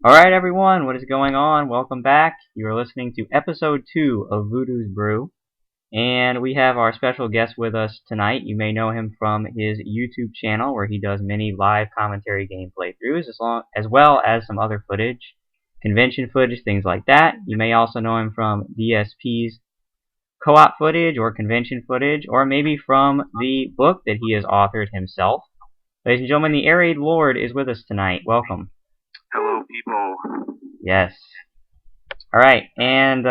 Alright everyone, what is going on? Welcome back. You are listening to episode 2 of Voodoo's Brew. And we have our special guest with us tonight. You may know him from his YouTube channel where he does many live commentary game playthroughs as well as some other footage, convention footage, things like that. You may also know him from DSP's co-op footage or convention footage, or maybe from the book that he has authored himself. Ladies and gentlemen, TheAireaidLord is with us tonight. Welcome. Hello, people. Yes. Alright, and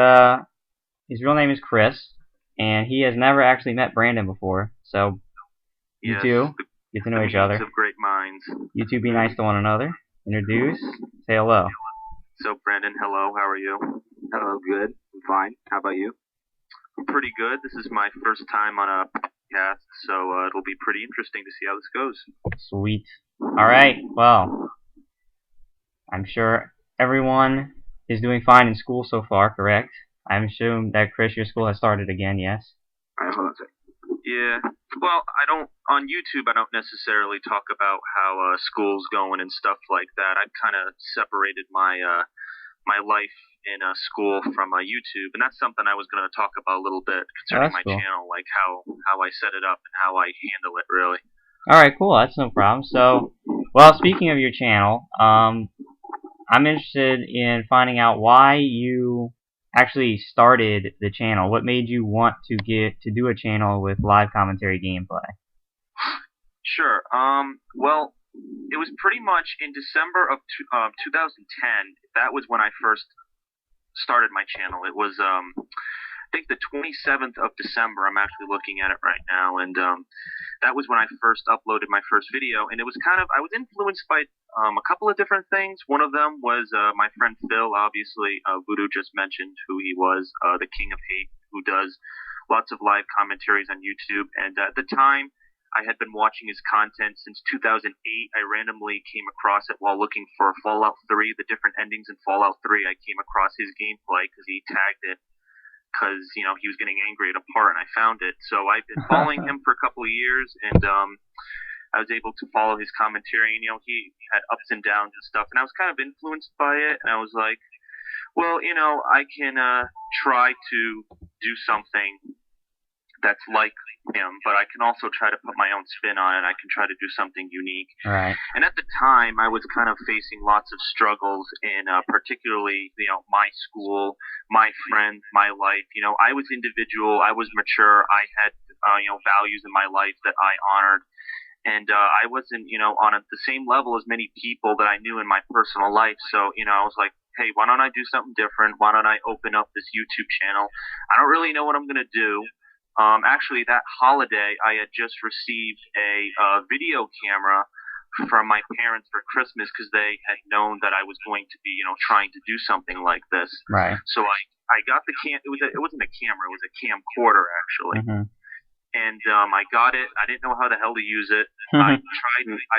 his real name is Chris, and he has never actually met Brandon before, so you two get to know each other. Of great minds. You two be nice to one another. Introduce. Say hello. So, Brandon, hello. How are you? Hello, good. I'm fine. How about you? I'm pretty good. This is my first time on a podcast, so it'll be pretty interesting to see how this goes. Sweet. Alright, well, I'm sure everyone is doing fine in school so far, correct? I assume that, Chris, your school has started again, yes? Alright, hold on a second. Yeah. Well, on YouTube, I don't necessarily talk about how school's going and stuff like that. I've kind of separated my life in school from YouTube, and that's something I was going to talk about a little bit concerning my channel, like how I set it up and how I handle it, really. Alright, cool. That's no problem. So, well, speaking of your channel, I'm interested in finding out why you actually started the channel. What made you want to do a channel with live commentary gameplay? Sure. Well, it was pretty much in December of 2010. That was when I first started my channel. It was I think the 27th of December. I'm actually looking at it right now, and that was when I first uploaded my first video. And it was I was influenced by a couple of different things. One of them was my friend Phil, obviously. Voodoo just mentioned who he was, the King of Hate, who does lots of live commentaries on YouTube. And at the time, I had been watching his content since 2008. I randomly came across it while looking for Fallout 3, the different endings in Fallout 3. I came across his gameplay because he tagged it because, he was getting angry at a part, and I found it. So I've been following him for a couple of years, and I was able to follow his commentary, and, he had ups and downs and stuff, and I was kind of influenced by it, and I was like, well, I can try to do something that's like him, but I can also try to put my own spin on it. I can try to do something unique. Right. And at the time, I was kind of facing lots of struggles in particularly, my school, my friends, my life. I was individual. I was mature. I had, values in my life that I honored. And I wasn't, on the same level as many people that I knew in my personal life. So, I was like, hey, why don't I do something different? Why don't I open up this YouTube channel? I don't really know what I'm going to do. Actually, that holiday, I had just received a video camera from my parents for Christmas because they had known that I was going to be, trying to do something like this. Right. So I got the it wasn't a camera, it was a camcorder, actually. Mm-hmm. And I got it. I didn't know how the hell to use it. I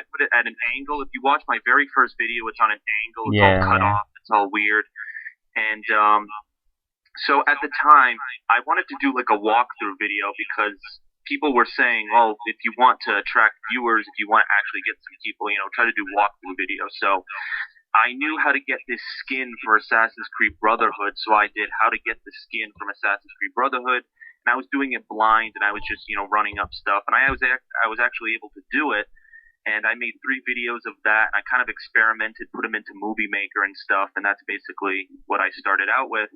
put it at an angle. If you watch my very first video, it's on an angle. It's all cut off. It's all weird. And so at the time, I wanted to do like a walkthrough video because people were saying, oh, if you want to attract viewers, if you want to actually get some people, try to do walkthrough videos. So I knew how to get this skin for Assassin's Creed Brotherhood, so I did how to get the skin from Assassin's Creed Brotherhood, and I was doing it blind, and I was just, running up stuff, and I was actually able to do it. And I made 3 videos of that, and I kind of experimented, put them into Movie Maker and stuff, and that's basically what I started out with.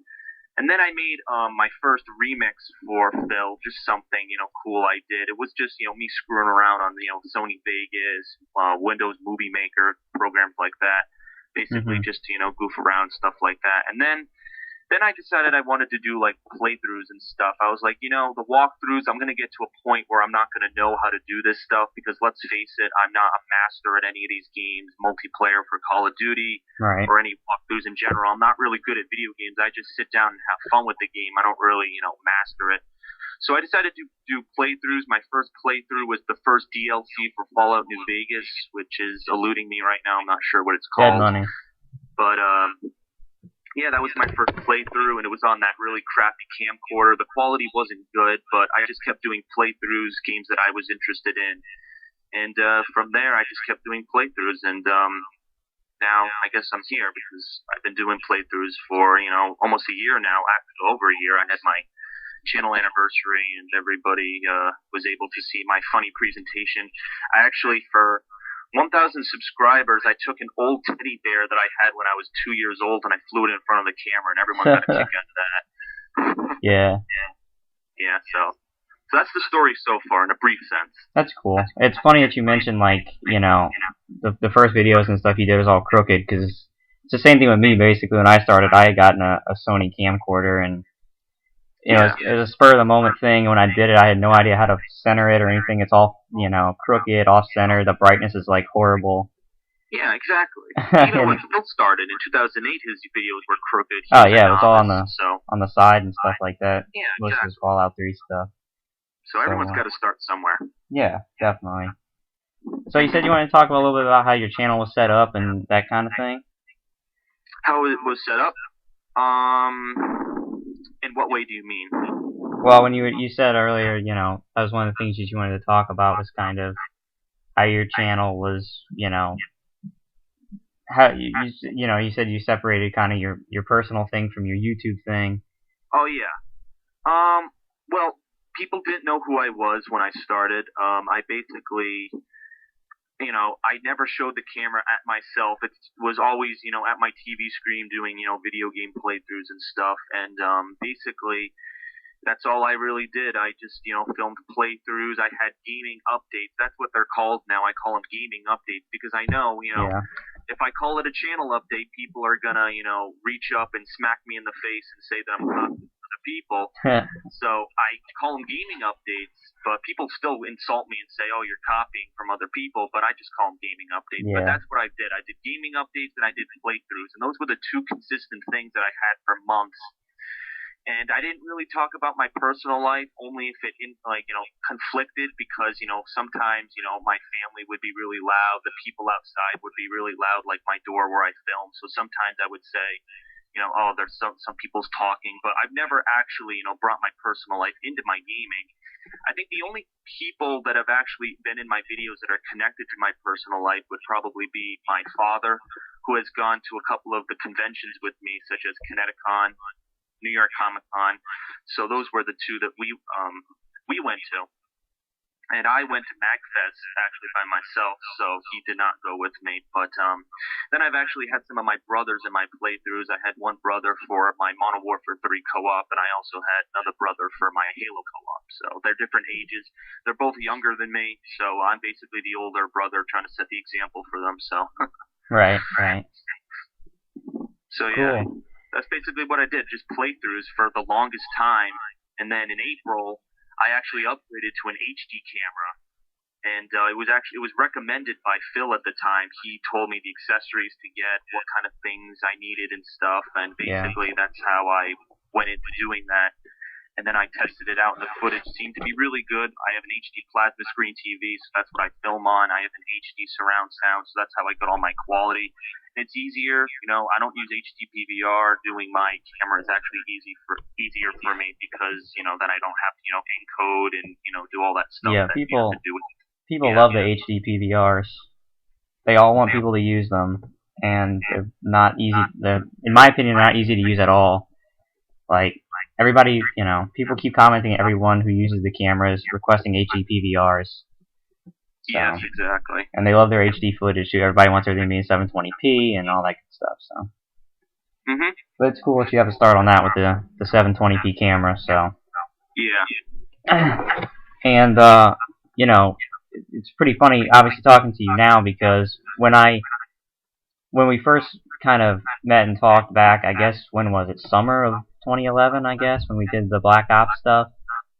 And then I made my first remix for Phil, just something, cool I did. It was just, me screwing around on, Sony Vegas, Windows Movie Maker, programs like that. Basically just to, goof around, stuff like that. And then I decided I wanted to do, like, playthroughs and stuff. I was like, the walkthroughs, I'm going to get to a point where I'm not going to know how to do this stuff because, let's face it, I'm not a master at any of these games, multiplayer for Call of Duty or any walkthroughs in general. I'm not really good at video games. I just sit down and have fun with the game. I don't really, master it. So I decided to do playthroughs. My first playthrough was the first DLC for Fallout New Vegas, which is eluding me right now. I'm not sure what it's called. Dead Money. But, yeah, that was my first playthrough, and it was on that really crappy camcorder. The quality wasn't good, but I just kept doing playthroughs, games that I was interested in. And from there, I just kept doing playthroughs. And now I guess I'm here because I've been doing playthroughs for, almost a year now. Over a year. I had my channel anniversary, and everybody was able to see my funny presentation. I actually, for 1,000 subscribers, I took an old teddy bear that I had when I was 2 years old, and I flew it in front of the camera, and everyone got a kick out of that. Yeah, so that's the story so far, in a brief sense. That's cool. It's funny that you mentioned, like, the first videos and stuff you did was all crooked, because it's the same thing with me, basically. When I started, I had gotten a Sony camcorder, and it was a spur-of-the-moment thing. When I did it, I had no idea how to center it or anything. It's all, crooked, off-center. The brightness is, like, horrible. Yeah, exactly. Even when Phil started in 2008, his videos were crooked. It was all on the side and stuff like that. Yeah, most of his Fallout 3 stuff. So everyone's got to start somewhere. Yeah, definitely. So you said you wanted to talk a little bit about how your channel was set up and that kind of thing? How it was set up? In what way do you mean? Well, when you said earlier, that was one of the things that you wanted to talk about, was kind of how your channel was, how you said you separated kind of your personal thing from your YouTube thing. Oh yeah. Well, people didn't know who I was when I started. I basically, I never showed the camera at myself. It was always, at my TV screen doing, video game playthroughs and stuff. And basically, that's all I really did. I just, filmed playthroughs. I had gaming updates. That's what they're called now. I call them gaming updates because I know, if I call it a channel update, people are gonna, reach up and smack me in the face and say that I'm copying other people. So I call them gaming updates, but people still insult me and say, "Oh, you're copying from other people," but I just call them gaming updates. Yeah. But that's what I did. I did gaming updates and I did playthroughs, and those were the two consistent things that I had for months. And I didn't really talk about my personal life, only if it, conflicted, because, sometimes, my family would be really loud, the people outside would be really loud, like my door where I film. So sometimes I would say, oh, there's some people's talking, but I've never actually, brought my personal life into my gaming. I think the only people that have actually been in my videos that are connected to my personal life would probably be my father, who has gone to a couple of the conventions with me, such as Kineticon, New York Comic Con. So those were the two that we went to. And I went to MagFest actually by myself, so he did not go with me. But then I've actually had some of my brothers in my playthroughs. I had one brother for my Modern Warfare 3 co-op, and I also had another brother for my Halo co-op. So they're different ages. They're both younger than me, so I'm basically the older brother trying to set the example for them. So Right. So yeah. Cool. That's basically what I did, just playthroughs for the longest time. And then in April, I actually upgraded to an HD camera. And it was recommended by Phil at the time. He told me the accessories to get, what kind of things I needed and stuff. And basically that's how I went into doing that. And then I tested it out, and the footage seemed to be really good. I have an HD plasma screen TV, so that's what I film on. I have an HD surround sound, so that's how I got all my quality. It's easier, I don't use HD PVR. Doing my camera is actually easier for me because, then I don't have to, encode and, do all that stuff. Yeah, that people do love the HD PVRs. They all want people to use them, and they're not easy. They're, in my opinion, not easy to use at all. Like, everybody, people keep commenting, everyone who uses the cameras requesting HD PVRs. So, yes, exactly. And they love their HD footage too. Everybody wants everything to be in 720p and all that good stuff. So, but it's cool that you have to start on that with the 720p camera. So, yeah. And it's pretty funny, obviously, talking to you now, because when we first kind of met and talked back, I guess, when was it? Summer of 2011, I guess, when we did the Black Ops stuff.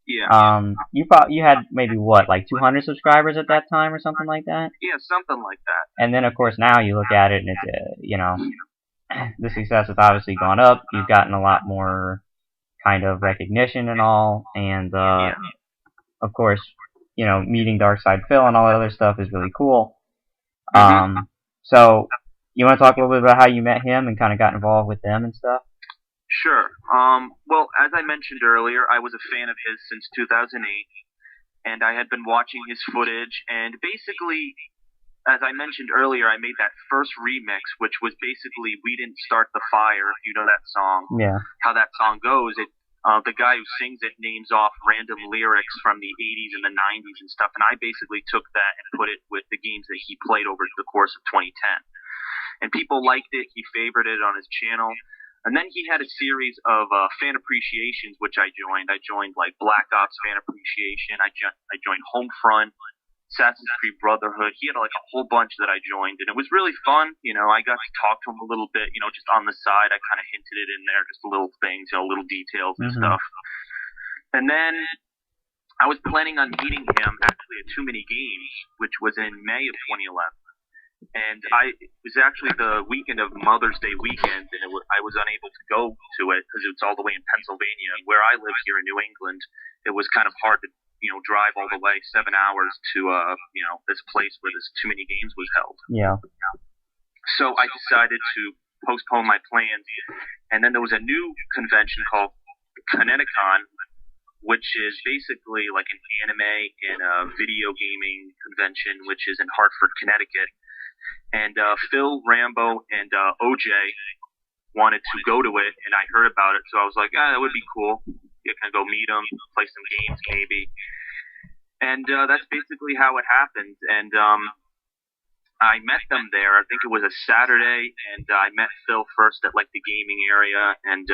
Yeah. You had maybe what, like 200 subscribers at that time or something like that? Yeah, something like that. And then of course now you look at it and it's the success has obviously gone up. You've gotten a lot more kind of recognition and all, and of course, meeting Darkside Phil and all that other stuff is really cool. So you want to talk a little bit about how you met him and kind of got involved with them and stuff? Sure. Well, as I mentioned earlier, I was a fan of his since 2008, and I had been watching his footage, and basically, as I mentioned earlier, I made that first remix, which was basically "We Didn't Start the Fire." If you know that song, how that song goes, the guy who sings it names off random lyrics from the 80s and the 90s and stuff, and I basically took that and put it with the games that he played over the course of 2010. And people liked it. He favored it on his channel. And then he had a series of fan appreciations, which I joined. I joined like Black Ops fan appreciation. I joined Homefront, Assassin's Creed Brotherhood. He had like a whole bunch that I joined, and it was really fun. I got to talk to him a little bit, just on the side. I kind of hinted it in there, just little things, little details and stuff. And then I was planning on meeting him actually at Too Many Games, which was in May of 2011. And it was actually the weekend of Mother's Day weekend, and I was unable to go to it because it's all the way in Pennsylvania. And where I live here in New England, it was kind of hard to drive all the way 7 hours to this place where this Too Many Games was held. Yeah. So I decided to postpone my plans, and then there was a new convention called Kineticon, which is basically like an anime and a video gaming convention, which is in Hartford, Connecticut. And Phil, Rambo, and OJ wanted to go to it, and I heard about it, so I was like, that would be cool. You can go meet them, play some games maybe. And that's basically how it happened. And I met them there. I think it was a Saturday, and I met Phil first at like the gaming area, and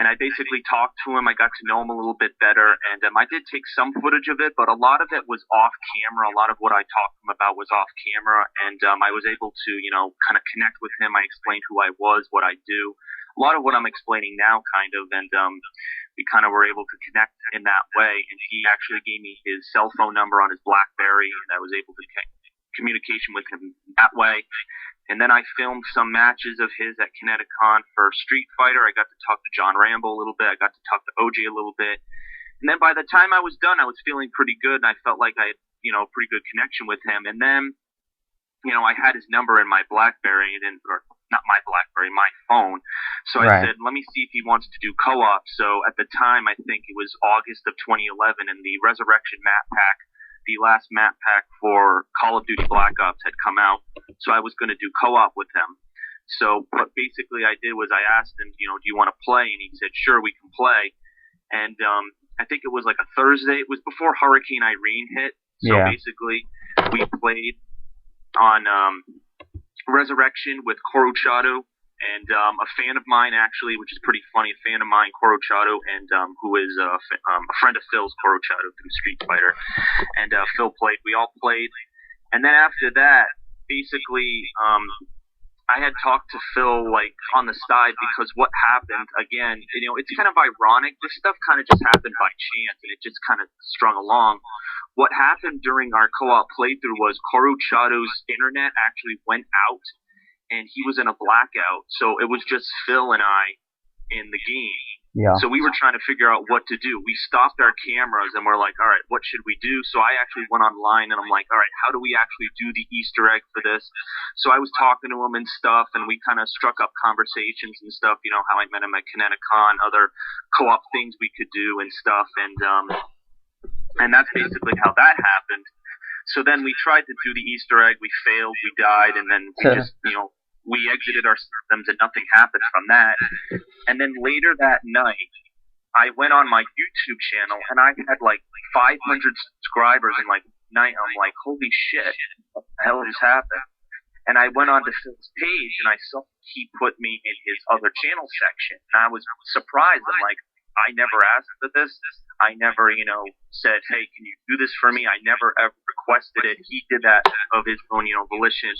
I basically talked to him. I got to know him a little bit better, and I did take some footage of it, but a lot of it was off camera. A lot of what I talked to him about was off camera, and I was able to, kind of connect with him. I explained who I was, what I do. A lot of what I'm explaining now, kind of, and we kind of were able to connect in that way, and he actually gave me his cell phone number on his BlackBerry, and I was able to communication with him that way. And then I filmed some matches of his at Kineticon for Street Fighter. I got to talk to John Rambo a little bit. I got to talk to OJ a little bit. And then by the time I was done, I was feeling pretty good, and I felt like I had, a pretty good connection with him. And then, I had his number in my BlackBerry, or not my BlackBerry, my phone. So I said, let me see if he wants to do co-op. So at the time, I think it was August of 2011, and the Resurrection map pack, the last map pack for Call of Duty Black Ops had come out, so I was going to do co-op with him. So what basically I did was I asked him, do you want to play? And he said, sure, we can play. And I think it was like a Thursday. It was before Hurricane Irene hit. So basically we played on Resurrection with Koruchado, and a fan of mine, actually, which is pretty funny, a fan of mine, Koruchado, and who is a friend of Phil's, Koruchado, through Street Fighter. And Phil played. We all played. And then after that, basically, I had talked to Phil, like, on the side, because what happened, again, it's kind of ironic. This stuff kind of just happened by chance, and it just kind of strung along. What happened during our co-op playthrough was Koruchado's internet actually went out, and he was in a blackout, so it was just Phil and I in the game. Yeah. So we were trying to figure out what to do. We stopped our cameras, and we're like, all right, what should we do? So I actually went online, and I'm like, all right, how do we actually do the Easter egg for this? So I was talking to him and stuff, and we kind of struck up conversations and stuff, how I met him at Kineticon, other co-op things we could do and stuff, and that's basically how that happened. So then we tried to do the Easter egg, we failed, we died, and then we just, we exited our systems and nothing happened from that. And then later that night, I went on my YouTube channel and I had like 500 subscribers in like night. I'm like, holy shit, what the hell just happened? And I went on to Phil's page and I saw he put me in his other channel section. And I was surprised. I'm like, I never asked for this. I never, said, hey, can you do this for me? I never ever requested it. He did that of his own, volition.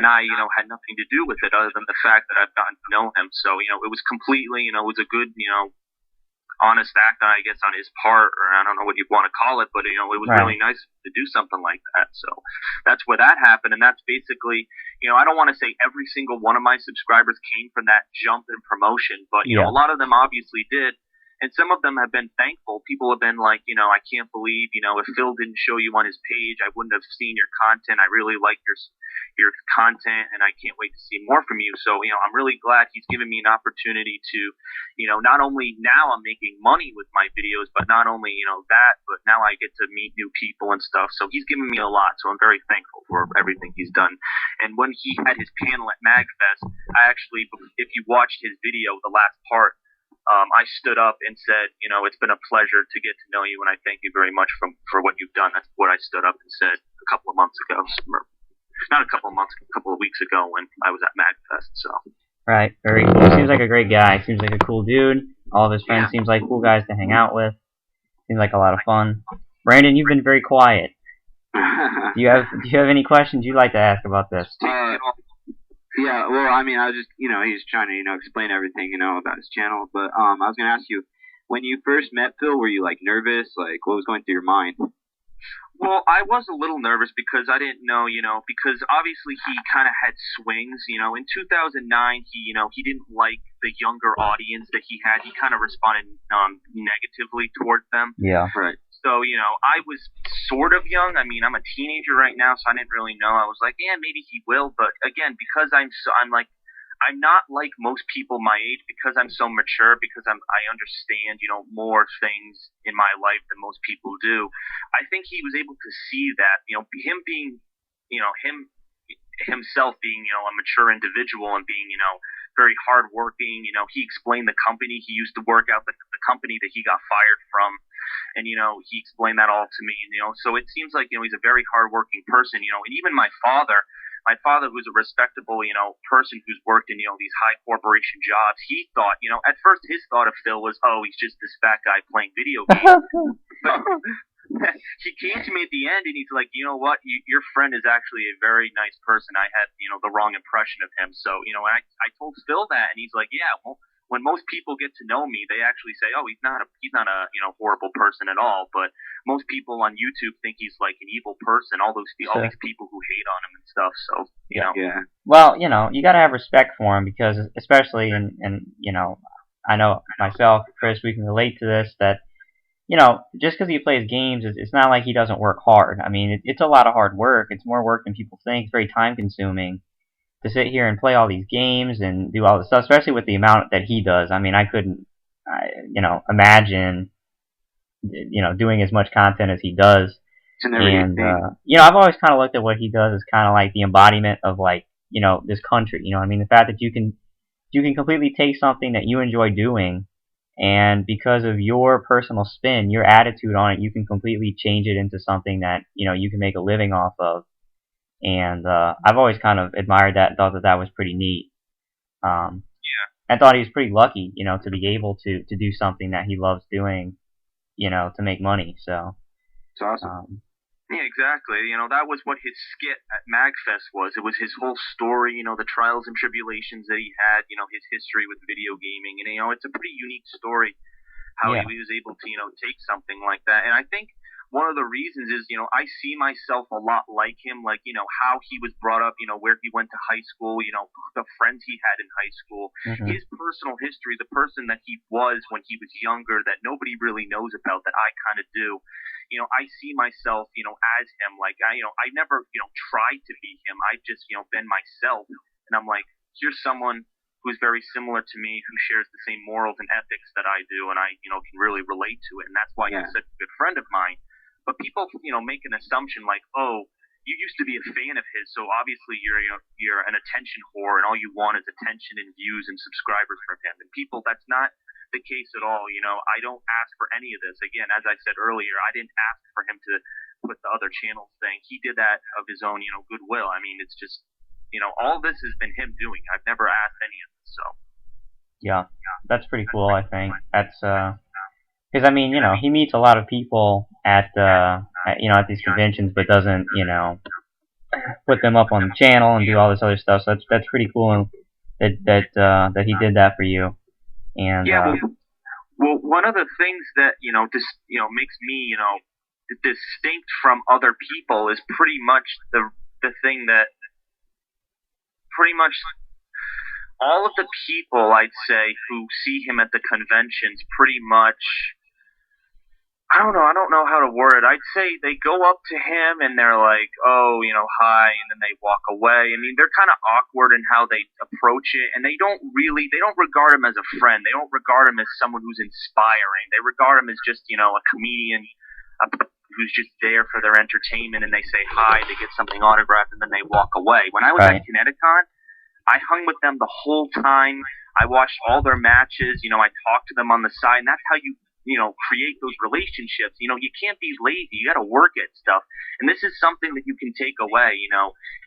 And I, had nothing to do with it other than the fact that I've gotten to know him. So, it was completely, it was a good, honest act, I guess, on his part, or I don't know what you'd want to call it, but, it was really nice to do something like that. So that's where that happened. And that's basically, I don't want to say every single one of my subscribers came from that jump in promotion, but, a lot of them obviously did. And some of them have been thankful. People have been like, I can't believe, if Phil didn't show you on his page, I wouldn't have seen your content. I really like your content, and I can't wait to see more from you. So, I'm really glad he's given me an opportunity to, not only now I'm making money with my videos, but not only, that, but now I get to meet new people and stuff. So he's given me a lot. So I'm very thankful for everything he's done. And when he had his panel at MagFest, I actually, if you watched his video, the last part, I stood up and said, it's been a pleasure to get to know you, and I thank you very much for what you've done. That's what I stood up and said a couple of months ago. Not a couple of months, a couple of weeks ago when I was at MagFest. So. Right, very cool. Seems like a great guy. Seems like a cool dude. All of his friends seems like cool guys to hang out with. Seems like a lot of fun. Brandon, you've been very quiet. Do you have any questions you'd like to ask about this? Yeah, well, I mean, I was just, he's trying to, explain everything, about his channel. But I was going to ask you, when you first met Phil, were you, nervous? What was going through your mind? Well, I was a little nervous because I didn't know, because obviously he kind of had swings, in 2009, he didn't like the younger audience that he had. He kind of responded negatively towards them. Yeah. Right. So, I was sort of young. I mean, I'm a teenager right now, so I didn't really know. I was like, yeah, maybe he will. But again, because I'm not like most people my age because I'm so mature, because I understand, more things in my life than most people do. I think he was able to see that, him being, himself being, a mature individual and being, very hardworking. He explained the company he used to work at, the company that he got fired from. And, he explained that all to me. And, so it seems like, he's a very hardworking person, and even my father, who's a respectable, person who's worked in, these high corporation jobs, he thought, at first his thought of Phil was, oh, he's just this fat guy playing video games. But he came to me at the end and he's like, you know what, your friend is actually a very nice person. I had, the wrong impression of him. So, and I told Phil that, and he's like, yeah, well, when most people get to know me, they actually say, oh, he's not a horrible person at all. But most people on YouTube think he's like an evil person. All these people who hate on him and stuff. So Yeah. Well, you got to have respect for him because, especially in I know myself, Chris, we can relate to this. That just because he plays games, it's not like he doesn't work hard. I mean, it's a lot of hard work. It's more work than people think. It's very time consuming to sit here and play all these games and do all this stuff, especially with the amount that he does. I mean, I couldn't, imagine, doing as much content as he does. And, I've always kind of looked at what he does as kind of like the embodiment of this country. I mean, the fact that you can completely take something that you enjoy doing, and because of your personal spin, your attitude on it, you can completely change it into something that, you can make a living off of. And I've always kind of admired that and thought that was pretty neat. I thought he was pretty lucky, to be able to do something that he loves doing, to make money. So it's awesome. Yeah, exactly. That was what his skit at MagFest was. It was his whole story, the trials and tribulations that he had, his history with video gaming. And, it's a pretty unique story how he was able to, take something like that. And I think one of the reasons is, I see myself a lot like him, like, how he was brought up, where he went to high school, the friends he had in high school, his personal history, the person that he was when he was younger that nobody really knows about that I kind of do. I see myself, as him. Like, I never, tried to be him. I've just, been myself. And I'm like, here's someone who's very similar to me, who shares the same morals and ethics that I do, and I, can really relate to it. And that's why he's such a good friend of mine. But people, make an assumption like, oh, you used to be a fan of his, so obviously you're an attention whore, and all you want is attention and views and subscribers from him. And people, that's not the case at all. I don't ask for any of this. Again, as I said earlier, I didn't ask for him to put the other channels thing. He did that of his own, goodwill. I mean, it's just, all this has been him doing. I've never asked any of this, so. Yeah, that's pretty cool, I think. That's, because, I mean, he meets a lot of people at these conventions, but doesn't, put them up on the channel and do all this other stuff. So that's pretty cool that he did that for you. And well, one of the things that makes me distinct from other people is pretty much the thing that pretty much all of the people, I'd say, who see him at the conventions pretty much, I don't know how to word it. I'd say they go up to him and they're like, oh, hi, and then they walk away. I mean, they're kind of awkward in how they approach it, and they don't regard him as a friend. They don't regard him as someone who's inspiring. They regard him as just, a comedian, who's just there for their entertainment, and they say hi, they get something autographed, and then they walk away. When I was at Kineticon, I hung with them the whole time. I watched all their matches. I talked to them on the side, and that's how you create those relationships. You can't be lazy. You got to work at stuff. And this is something that you can take away,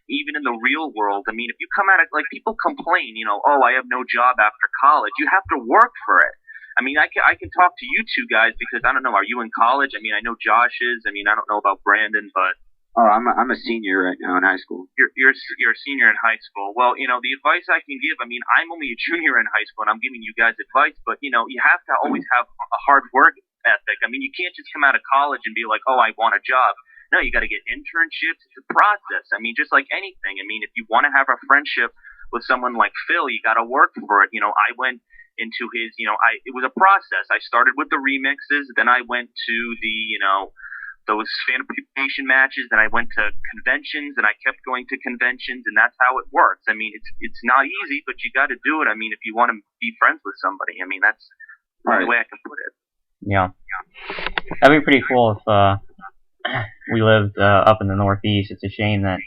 even in the real world. I mean, if you come at it, like people complain, oh, I have no job after college. You have to work for it. I mean, I can talk to you two guys because I don't know, are you in college? I mean, I know Josh is. I mean, I don't know about Brandon, but oh, I'm a senior right now in high school. You're a senior in high school. Well, the advice I can give. I mean, I'm only a junior in high school, and I'm giving you guys advice. But you have to always have a hard work ethic. I mean, you can't just come out of college and be like, oh, I want a job. No, you got to get internships. It's a process. I mean, just like anything. I mean, if you want to have a friendship with someone like Phil, you got to work for it. I went into his. It was a process. I started with the remixes, then I went to the those fan appreciation matches, then I went to conventions, and I kept going to conventions, and that's how it works. I mean, it's not easy, but you got to do it. I mean, if you want to be friends with somebody, I mean, that's the only way I can put it. Yeah. That'd be pretty cool if we lived up in the Northeast. It's a shame that,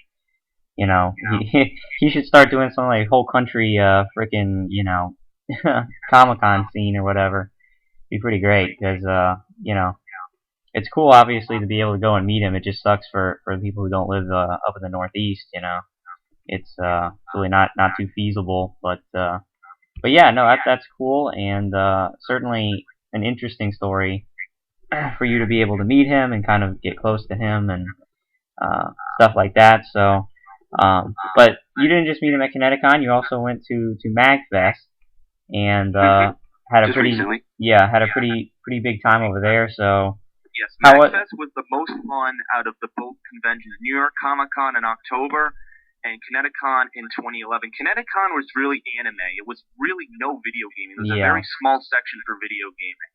he should start doing some like whole country freaking, Comic-Con scene or whatever. It'd be pretty great because, it's cool, obviously, to be able to go and meet him. It just sucks for the people who don't live up in the Northeast. It's really not too feasible. But yeah, no, that's cool, and certainly an interesting story for you to be able to meet him and kind of get close to him and stuff like that. So, but you didn't just meet him at Kineticon. You also went to MagFest and had a pretty big time over there. So. Yes, MagFest was the most fun out of the both conventions. New York Comic Con in October and Kineticon in 2011. Kineticon was really anime. It was really no video gaming. It was a very small section for video gaming.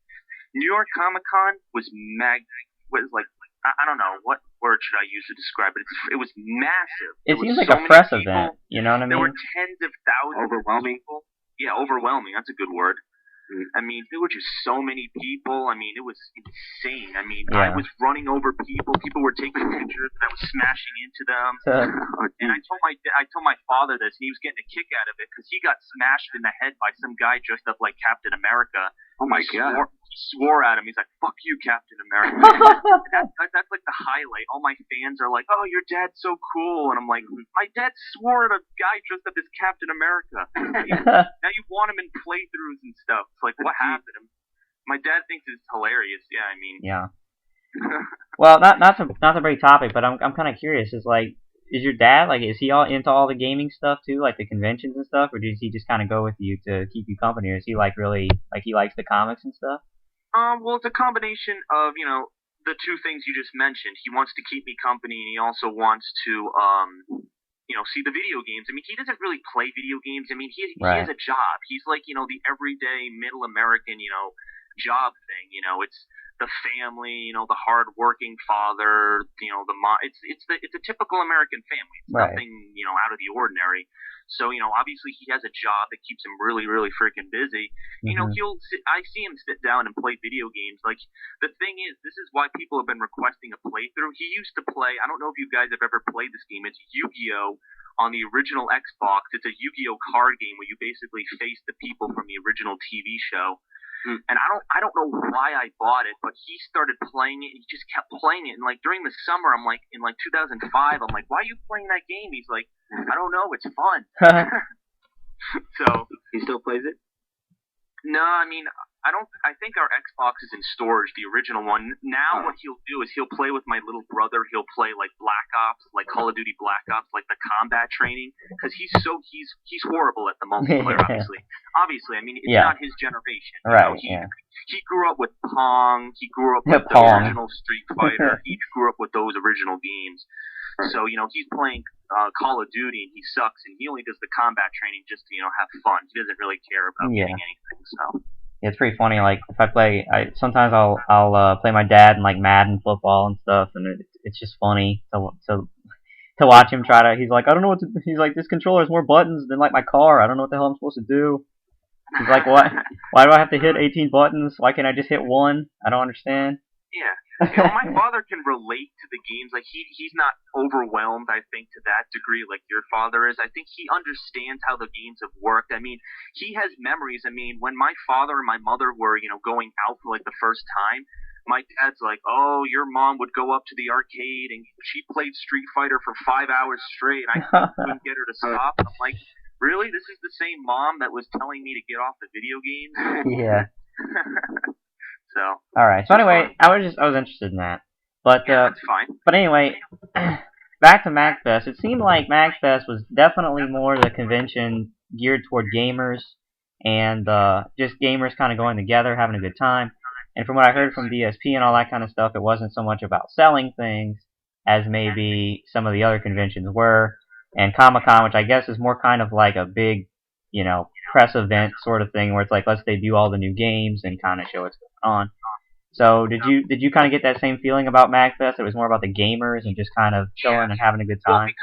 New York Comic Con was like, I don't know, what word should I use to describe it? It was massive. It seems like a press event, you know what I mean? There were tens of thousands of people. Yeah, overwhelming. That's a good word. I mean, there were just so many people. I mean, it was insane. I mean, I was running over people. People were taking pictures, and I was smashing into them. And I told my father this, and he was getting a kick out of it because he got smashed in the head by some guy dressed up like Captain America. Oh my God! He swore at him. He's like, "Fuck you, Captain America." that's like the highlight. All my fans are like, "Oh, your dad's so cool," and I'm like, "My dad swore at a guy dressed up as Captain America." Now you want him in playthroughs and stuff. It's like, what happened? My dad thinks it's hilarious. Yeah, I mean. Yeah. Well, not to break topic, but I'm kind of curious. Is your dad is he all into all the gaming stuff too, like the conventions and stuff, or does he just kind of go with you to keep you company, or is he really he likes the comics and stuff? Well, it's a combination of the two things you just mentioned. He wants to keep me company, and he also wants to see the video games. I mean, he doesn't really play video games. I mean, he has a job. He's like the everyday middle American job thing. It's the family, the hard-working father, the mom. It's a typical American family. It's nothing, out of the ordinary. So, obviously he has a job that keeps him really, really freaking busy. Mm-hmm. I see him sit down and play video games. Like, the thing is, this is why people have been requesting a playthrough. He used to play, I don't know if you guys have ever played this game. It's Yu-Gi-Oh! On the original Xbox. It's a Yu-Gi-Oh! Card game where you basically face the people from the original TV show. And I don't know why I bought it, but he started playing it, and he just kept playing it. And like during the summer, I'm like in 2005, I'm like, why are you playing that game? He's like, I don't know, it's fun. So he still plays it? No, I mean, I think our Xbox is in storage, the original one. Now what he'll do is he'll play with my little brother. He'll play like Black Ops, like Call of Duty Black Ops, like the combat training, because he's horrible at the multiplayer. Obviously, I mean, it's not his generation. Right. He grew up with Pong. He grew up with the original Street Fighter. He grew up with those original games. So, he's playing Call of Duty and he sucks and he only does the combat training just to, have fun. He doesn't really care about getting anything, so. Yeah, it's pretty funny. Like if I play, sometimes I'll play my dad in like Madden football and stuff, and it's just funny to watch him try to. He's like, I don't know what to. He's like, this controller has more buttons than like my car. I don't know what the hell I'm supposed to do. He's like, what? Why do I have to hit 18 buttons? Why can't I just hit one? I don't understand. Yeah. My father can relate to the games. Like he's not overwhelmed, I think, to that degree like your father is. I think he understands how the games have worked. I mean, he has memories. I mean, when my father and my mother were, going out for like the first time, my dad's like, "Oh, your mom would go up to the arcade and she played Street Fighter for 5 hours straight, and I couldn't get her to stop." I'm like, "Really? This is the same mom that was telling me to get off the video games?" Yeah. So. All right. So anyway, I was interested in that, but that's fine. But anyway, back to MagFest. It seemed like MagFest was definitely more the convention geared toward gamers and just gamers kind of going together, having a good time. And from what I heard from DSP and all that kind of stuff, it wasn't so much about selling things as maybe some of the other conventions were. And Comic-Con, which I guess is more kind of like a big, press event sort of thing, where it's like, let's debut all the new games and kind of show what's going on. So did you kind of get that same feeling about MagFest? It was more about the gamers and just kind of chilling and having a good time? Well,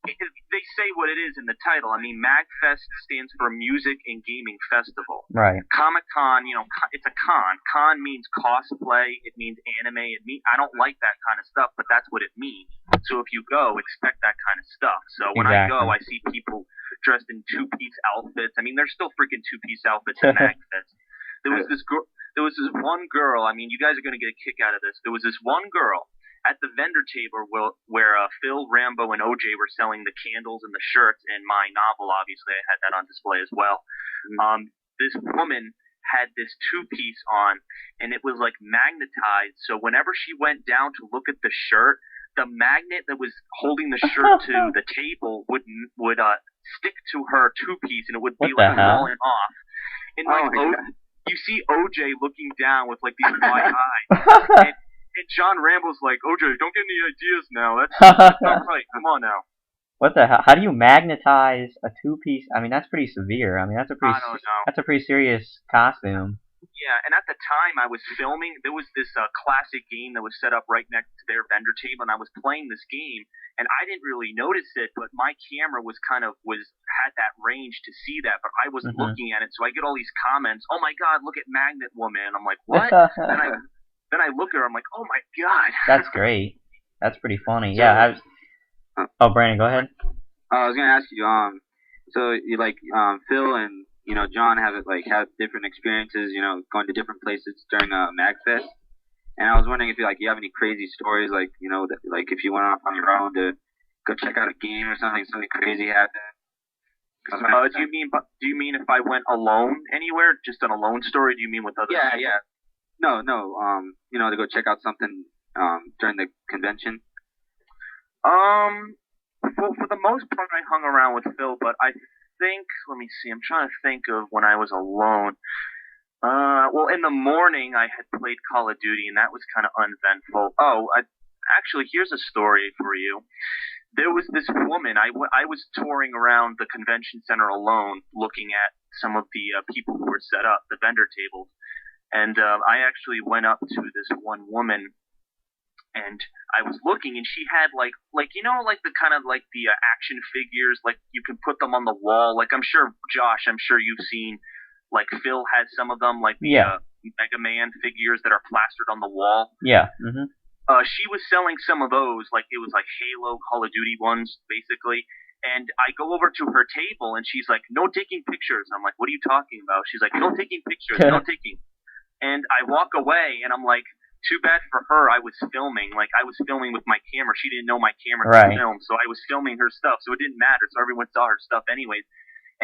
because they say what it is in the title. I mean, MagFest stands for Music and Gaming Festival. Right. Comic-Con, it's a con. Con means cosplay. It means anime. I don't like that kind of stuff, but that's what it means. So if you go, expect that kind of stuff. So when I go, I see people dressed in two-piece outfits. I mean, there's still freaking two-piece outfits at MagFest. There was this one girl. I mean, you guys are going to get a kick out of this. There was this one girl at the vendor table where Phil, Rambo, and OJ were selling the candles and the shirts, and my novel, obviously, I had that on display as well. This woman had this two-piece on, and it was like magnetized, so whenever she went down to look at the shirt, the magnet that was holding the shirt to the table would stick to her two-piece, and it would be like falling off. And you see OJ looking down with like these wide eyes. And John Rambo's like, OJ, don't get any ideas now. That's not right. Come on now. What the hell? How do you magnetize a two-piece? I mean, that's pretty severe. I mean, that's a pretty serious costume. Yeah, and at the time I was filming, there was this classic game that was set up right next to their vendor table, and I was playing this game, and I didn't really notice it, but my camera had that range to see that, but I wasn't looking at it, so I get all these comments, "Oh my God, look at Magnet Woman." I'm like, what? Then I look at her, I'm like, oh my God. That's great. That's pretty funny. Yeah. Oh, Brandon, go ahead. I was gonna ask you. So you like Phil and John have different experiences. Going to different places during MagFest. And I was wondering if you have any crazy stories, like if you went off on your own to go check out a game or something crazy happened. Do you mean if I went alone anywhere, just an alone story? Do you mean with other people? Yeah. No. To go check out something during the convention. Well, for the most part, I hung around with Phil, but I think, let me see, I'm trying to think of when I was alone. Well, in the morning, I had played Call of Duty, and that was kind of uneventful. Actually, here's a story for you. There was this woman, I was touring around the convention center alone, looking at some of the people who were set up, the vendor tables. And I actually went up to this one woman, and I was looking, and she had like the kind of like the action figures, like you can put them on the wall. Like I'm sure you've seen, like Phil had some of them, like the Mega Man figures that are plastered on the wall. Yeah. She was selling some of those, like it was like Halo, Call of Duty ones, basically. And I go over to her table, and she's like, "No taking pictures." I'm like, "What are you talking about?" She's like, "No taking pictures, no taking." And I walk away, and I'm like, too bad for her, I was filming. Like, I was filming with my camera. She didn't know my camera could film, so I was filming her stuff, so it didn't matter. So everyone saw her stuff anyways.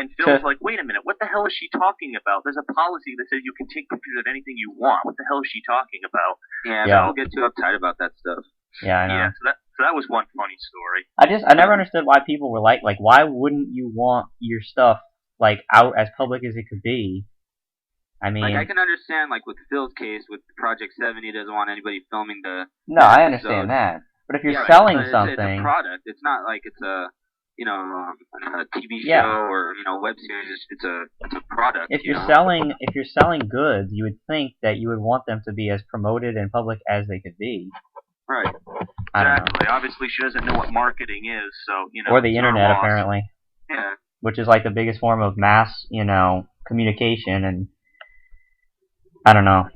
And Phil's like, wait a minute, what the hell is she talking about? There's a policy that says you can take pictures of anything you want. What the hell is she talking about? Yeah. People get too uptight about that stuff. Yeah, I know. Yeah, so that was one funny story. I never understood why people were like, why wouldn't you want your stuff, like, out as public as it could be? I mean, I can understand, with Phil's case, with Project 7, he doesn't want anybody filming the. No, I understand that, But if you're selling something, it's a product. It's not like it's a TV show or web series. It's a product. If you're selling goods, you would think that you would want them to be as promoted and public as they could be. Right. Exactly. Obviously, she doesn't know what marketing is, so or the internet apparently. Yeah. Which is like the biggest form of mass, communication, and I don't know.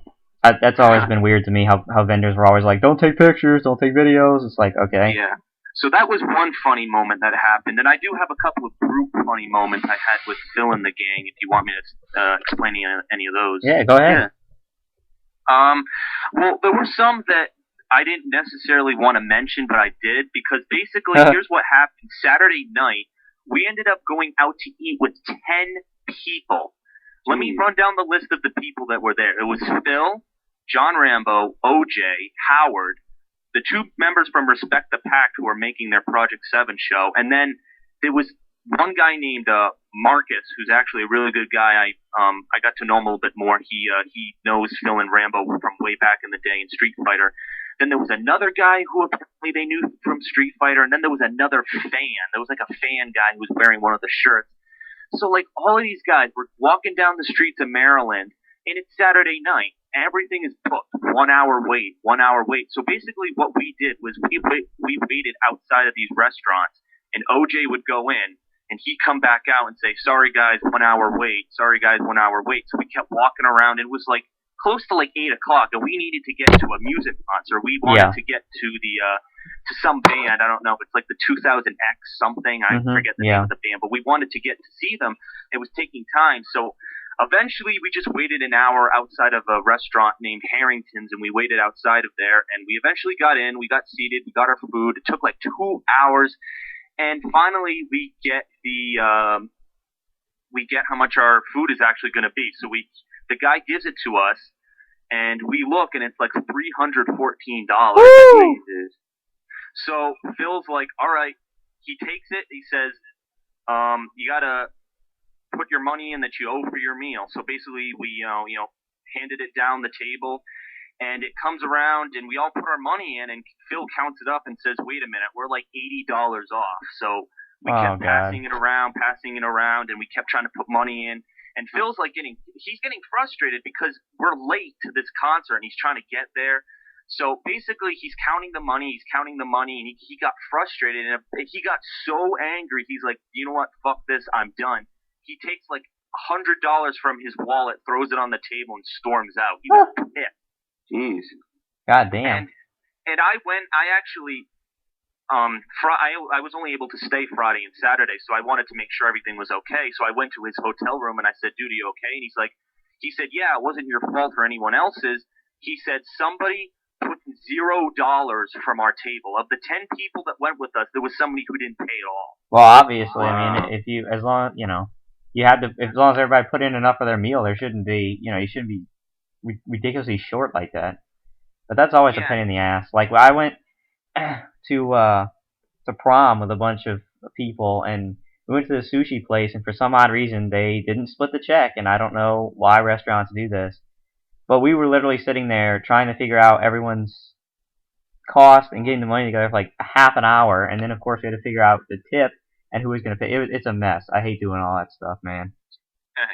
That's always been weird to me. How vendors were always like, "Don't take pictures, don't take videos." It's like, okay. Yeah. So that was one funny moment that happened, and I do have a couple of group funny moments I had with Phil and the gang. If you want me to explain any of those. Yeah, go ahead. Yeah. Well, there were some that I didn't necessarily want to mention, but I did, because basically, here's what happened. Saturday night, we ended up going out to eat with 10 people. Let me run down the list of the people that were there. It was Phil, John Rambo, OJ, Howard, the 2 members from Respect the Pact who are making their Project 7 show, and then there was one guy named Marcus, who's actually a really good guy. I got to know him a little bit more. He knows Phil and Rambo from way back in the day in Street Fighter. Then there was another guy who apparently they knew from Street Fighter, and then there was another fan. There was like a fan guy who was wearing one of the shirts. So like all of these guys were walking down the streets of Maryland, and it's Saturday night. Everything is booked. 1 hour wait, 1 hour wait. So basically what we did was we waited outside of these restaurants, and OJ would go in, and he'd come back out and say, "Sorry guys, 1 hour wait. Sorry guys, 1 hour wait." So we kept walking around, and it was like close to like 8 o'clock, and we needed to get to a music concert. We wanted to get to the to some band. I don't know if it's like the 2000X something. I forget the name of the band, but we wanted to get to see them. It was taking time, so eventually we just waited an hour outside of a restaurant named Harrington's, and we waited outside of there, and we eventually got in. We got seated. We got our food. It took like 2 hours, and finally we get how much our food is actually going to be. So the guy gives it to us, and we look, and it's like $314. So Phil's like, all right. He takes it. He says, you gotta put your money in that you owe for your meal. So basically, we handed it down the table, and it comes around, and we all put our money in, and Phil counts it up and says, wait a minute, we're like $80 off. So we kept passing it around, and we kept trying to put money in. And Phil's like he's getting frustrated because we're late to this concert, and he's trying to get there. So basically, he's counting the money, and he got frustrated, and he got so angry, he's like, you know what, fuck this, I'm done. He takes like $100 from his wallet, throws it on the table, and storms out. He was pissed. Jeez. God damn. And I actually, I was only able to stay Friday and Saturday, so I wanted to make sure everything was okay. So I went to his hotel room, and I said, dude, are you okay? And he said, yeah, it wasn't your fault or anyone else's. He said, somebody put $0 from our table. Of the 10 people that went with us, there was somebody who didn't pay at all. Well, obviously, I mean, as long as everybody put in enough for their meal, there shouldn't be, you shouldn't be ridiculously short like that. But that's always a pain in the ass. Like, I went to prom with a bunch of people, and we went to the sushi place, and for some odd reason, they didn't split the check, and I don't know why restaurants do this. But we were literally sitting there trying to figure out everyone's cost and getting the money together for like half an hour, and then of course we had to figure out the tip and who was going to pay. It's a mess. I hate doing all that stuff, man.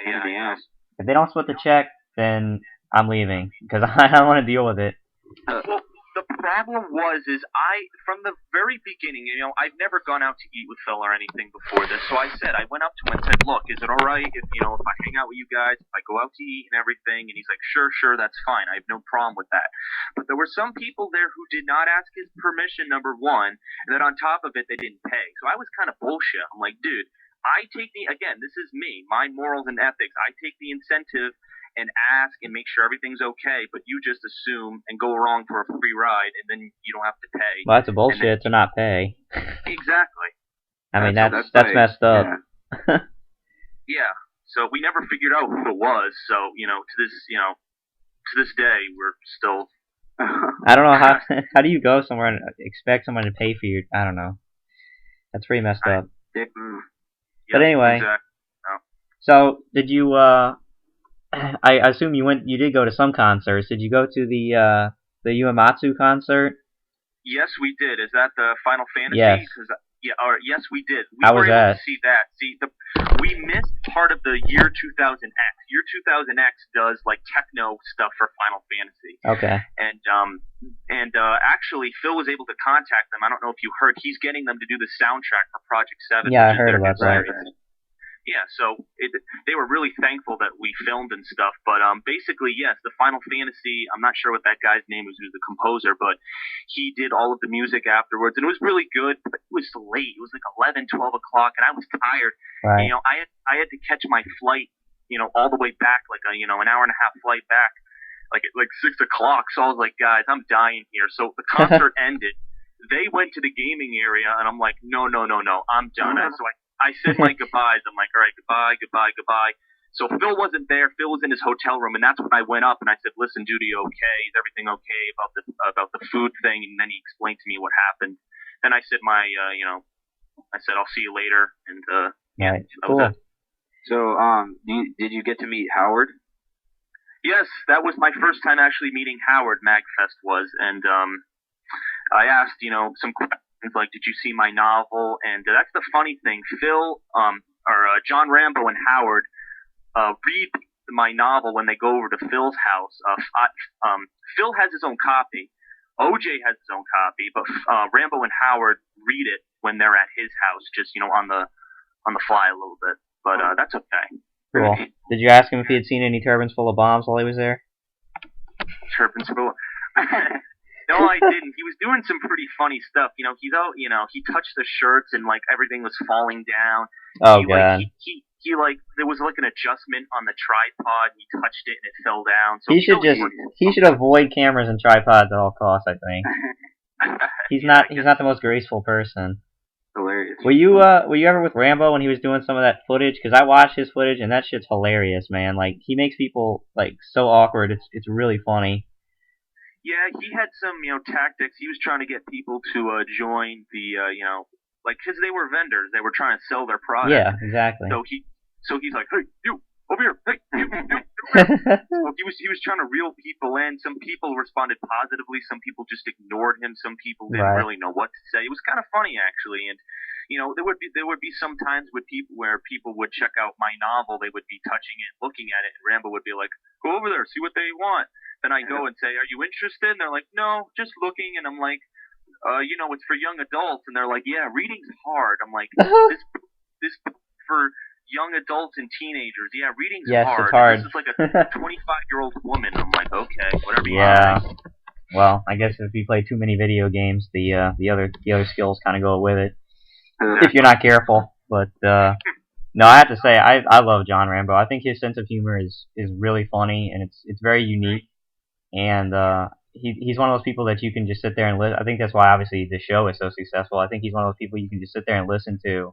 Yeah. If they don't split the check, then I'm leaving because I don't want to deal with it. Well, the problem is from the very beginning, I've never gone out to eat with Phil or anything before this. So I went up to him and said, look, is it all right if I hang out with you guys, if I go out to eat and everything? And he's like, sure, that's fine. I have no problem with that. But there were some people there who did not ask his permission, number one, and then on top of it, they didn't pay. So I was kind of bullshit. I'm like, dude, this is me, my morals and ethics. I take the incentive and ask and make sure everything's okay, but you just assume and go along for a free ride, and then you don't have to pay. Well, that's a bullshit to not pay. Exactly. I mean, that's messed up. Yeah. So we never figured out who it was. So to this day, we're still. I don't know how do you go somewhere and expect someone to pay for you? I don't know. That's pretty messed up. But anyway, exactly. So did you? I assume you did go to some concerts. Did you go to the Uematsu concert? Yes, we did. Is that the Final Fantasy? Yes. Yes, we did. We How were was able that? to see that. We missed part of the year 2000X. Year 2000X does like techno stuff for Final Fantasy. Okay. And actually, Phil was able to contact them. I don't know if you heard. He's getting them to do the soundtrack for Project 7. Yeah, I heard about that. Yeah, so they were really thankful that we filmed and stuff. But basically, yes, the Final Fantasy. I'm not sure what that guy's name was, who's the composer, but he did all of the music afterwards, and it was really good. But it was late. It was like 11, 12 o'clock, and I was tired. Right. And, I had to catch my flight, all the way back, like an hour and a half flight back, like 6 o'clock. So I was like, guys, I'm dying here. So the concert ended. They went to the gaming area, and I'm like, no, I'm done. So I said my goodbyes. I'm like, all right, goodbye. So Phil wasn't there. Phil was in his hotel room, and that's when I went up and I said, listen, dude, are you okay? Is everything okay about the food thing? And then he explained to me what happened. Then I said I said, I'll see you later. And right. Cool. So, did you get to meet Howard? Yes, that was my first time actually meeting Howard. MagFest was, and I asked, some questions like, did you see my novel? And that's the funny thing. Phil, John Rambo and Howard read my novel when they go over to Phil's house. Phil has his own copy. OJ has his own copy, but Rambo and Howard read it when they're at his house, just on the fly a little bit. But that's okay. Cool. Did you ask him if he had seen any turbans full of bombs while he was there? Turbans full. No, I didn't. He was doing some pretty funny stuff. He touched the shirts and like everything was falling down. Oh god. He there was like an adjustment on the tripod. He touched it and it fell down. So he should avoid cameras and tripods at all costs. I think he's not the most graceful person. Hilarious. Were you ever with Rambo when he was doing some of that footage? Because I watched his footage and that shit's hilarious, man. Like he makes people like so awkward. It's really funny. Yeah, he had some, tactics. He was trying to get people to join the, because they were vendors. They were trying to sell their product. Yeah, exactly. So he's like, hey, you, over here, hey, you, over here. So he was trying to reel people in. Some people responded positively. Some people just ignored him. Some people didn't really know what to say. It was kind of funny, actually. And, there would be some times where people would check out my novel. They would be touching it, looking at it, and Rambo would be like, go over there, see what they want. Then I go and say, are you interested? And they're like, no, just looking. And I'm like, it's for young adults. And they're like, yeah, reading's hard. I'm like, this for young adults and teenagers. Yeah, reading's hard. It's hard. And this is like a 25-year-old woman. I'm like, okay, whatever you want. Well, I guess if you play too many video games, the other skills kind of go with it. If you're not careful. But no, I have to say, I love John Rambo. I think his sense of humor is really funny, and it's very unique. And he's one of those people that you can just sit there and listen. I think that's why obviously the show is so successful. I think he's one of those people you can just sit there and listen to,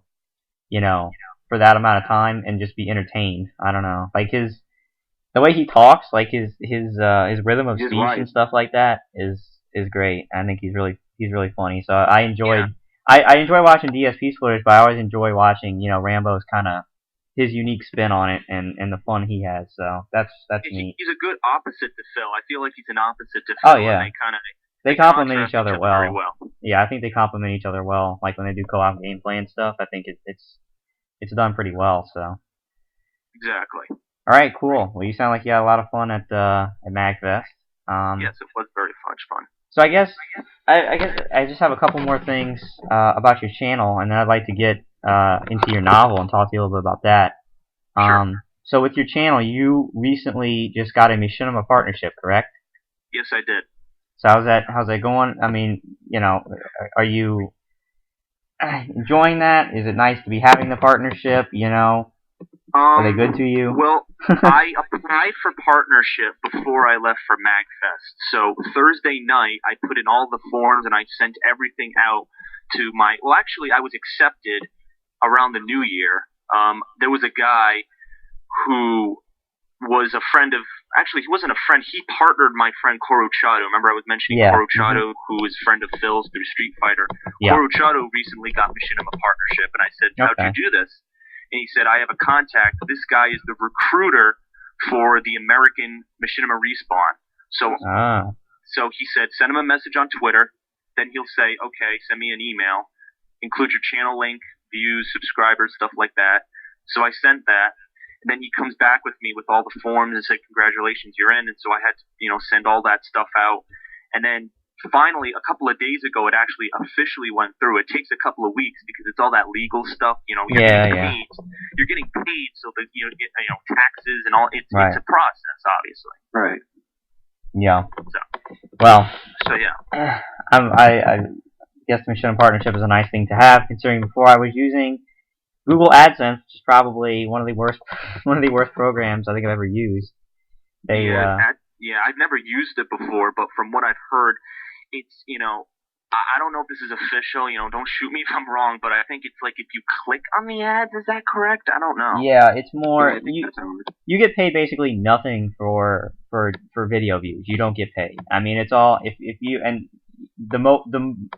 for that amount of time and just be entertained. I don't know, like the way he talks, like his rhythm of speech and stuff like that is great. I think he's really funny. So I enjoyed. Yeah. I enjoy watching DSP's footage, but I always enjoy watching Rambo's kind of his unique spin on it and the fun he has. So that's neat. He's a good opposite to Phil. I feel like he's an opposite to Phil. Oh yeah. And they complement each other well. Very well. Yeah, I think they complement each other well. Like when they do co-op gameplay and stuff, I think it's done pretty well. So. Exactly. All right, cool. Well, you sound like you had a lot of fun at MagFest. Yes, it was very much fun. So I guess I just have a couple more things about your channel, and then I'd like to get into your novel and talk to you a little bit about that. Sure. So with your channel, you recently just got a machinima partnership, correct? Yes, I did. So how's that going? I mean, are you enjoying that? Is it nice to be having the partnership? Are they good to you? Well, I applied for partnership before I left for MagFest. So Thursday night, I put in all the forms and I sent everything out to actually, I was accepted around the New Year. There was a guy who was a friend of, actually, he wasn't a friend, he partnered my friend Coruchado. Remember I was mentioning Coruchado, who is a friend of Phil's through Street Fighter? Yeah. Coruchado recently got machinima partnership, and I said, how'd you do this? And he said, I have a contact. This guy is the recruiter for the American Machinima Respawn. So he said, send him a message on Twitter, then he'll say, okay, send me an email, include your channel link, views, subscribers, stuff like that. So I sent that, and then he comes back with me with all the forms and said, congratulations, you're in. And so I had to, send all that stuff out. And then finally, a couple of days ago, it actually officially went through. It takes a couple of weeks because it's all that legal stuff. You're getting paid. You're getting paid, so that taxes and all. It's a process, obviously. Right. Yeah. So. Well. So yeah. I guess the Machinima partnership is a nice thing to have, considering before I was using Google AdSense, which is probably one of the worst programs I think I've ever used. I've never used it before, but from what I've heard, it's, I don't know if this is official, don't shoot me if I'm wrong, but I think it's like if you click on the ads, is that correct? I don't know. Yeah, it's more, you get paid basically nothing for video views. You don't get paid. I mean, it's all, if you, and the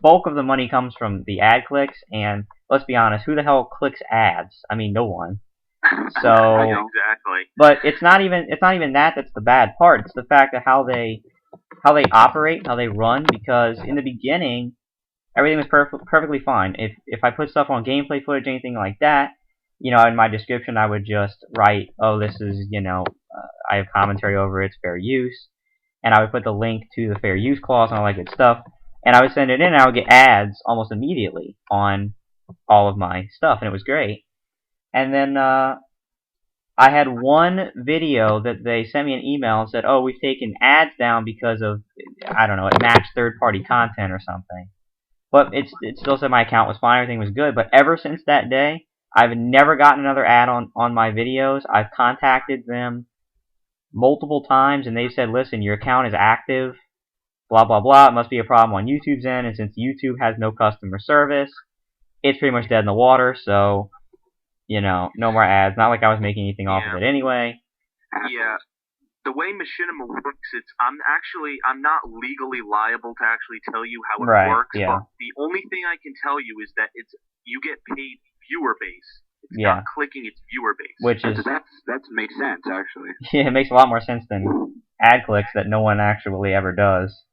bulk of the money comes from the ad clicks, and let's be honest, who the hell clicks ads? I mean, no one. So exactly. But it's not even that that's the bad part. It's the fact of how they operate, how they run. Because in the beginning, everything was perfectly fine. If I put stuff on gameplay footage, anything like that, in my description I would just write, oh, this is I have commentary over its fair use, and I would put the link to the fair use clause and all that good stuff, and I would send it in, and I would get ads almost immediately on all of my stuff, and it was great. And then I had one video that they sent me an email and said, oh, we've taken ads down because of, I don't know, it matched third-party content or something. But it still said my account was fine, everything was good. But ever since that day, I've never gotten another ad on my videos. I've contacted them multiple times, and they've said, listen, your account is active, blah, blah, blah. It must be a problem on YouTube's end, and since YouTube has no customer service, it's pretty much dead in the water, so no more ads. Not like I was making anything off of it anyway. Yeah. The way Machinima works, I'm not legally liable to actually tell you how it works. Yeah. But the only thing I can tell you is that you get paid viewer base. It's not clicking, it's viewer base. Which is that makes sense, actually. Yeah, it makes a lot more sense than ad clicks that no one actually ever does.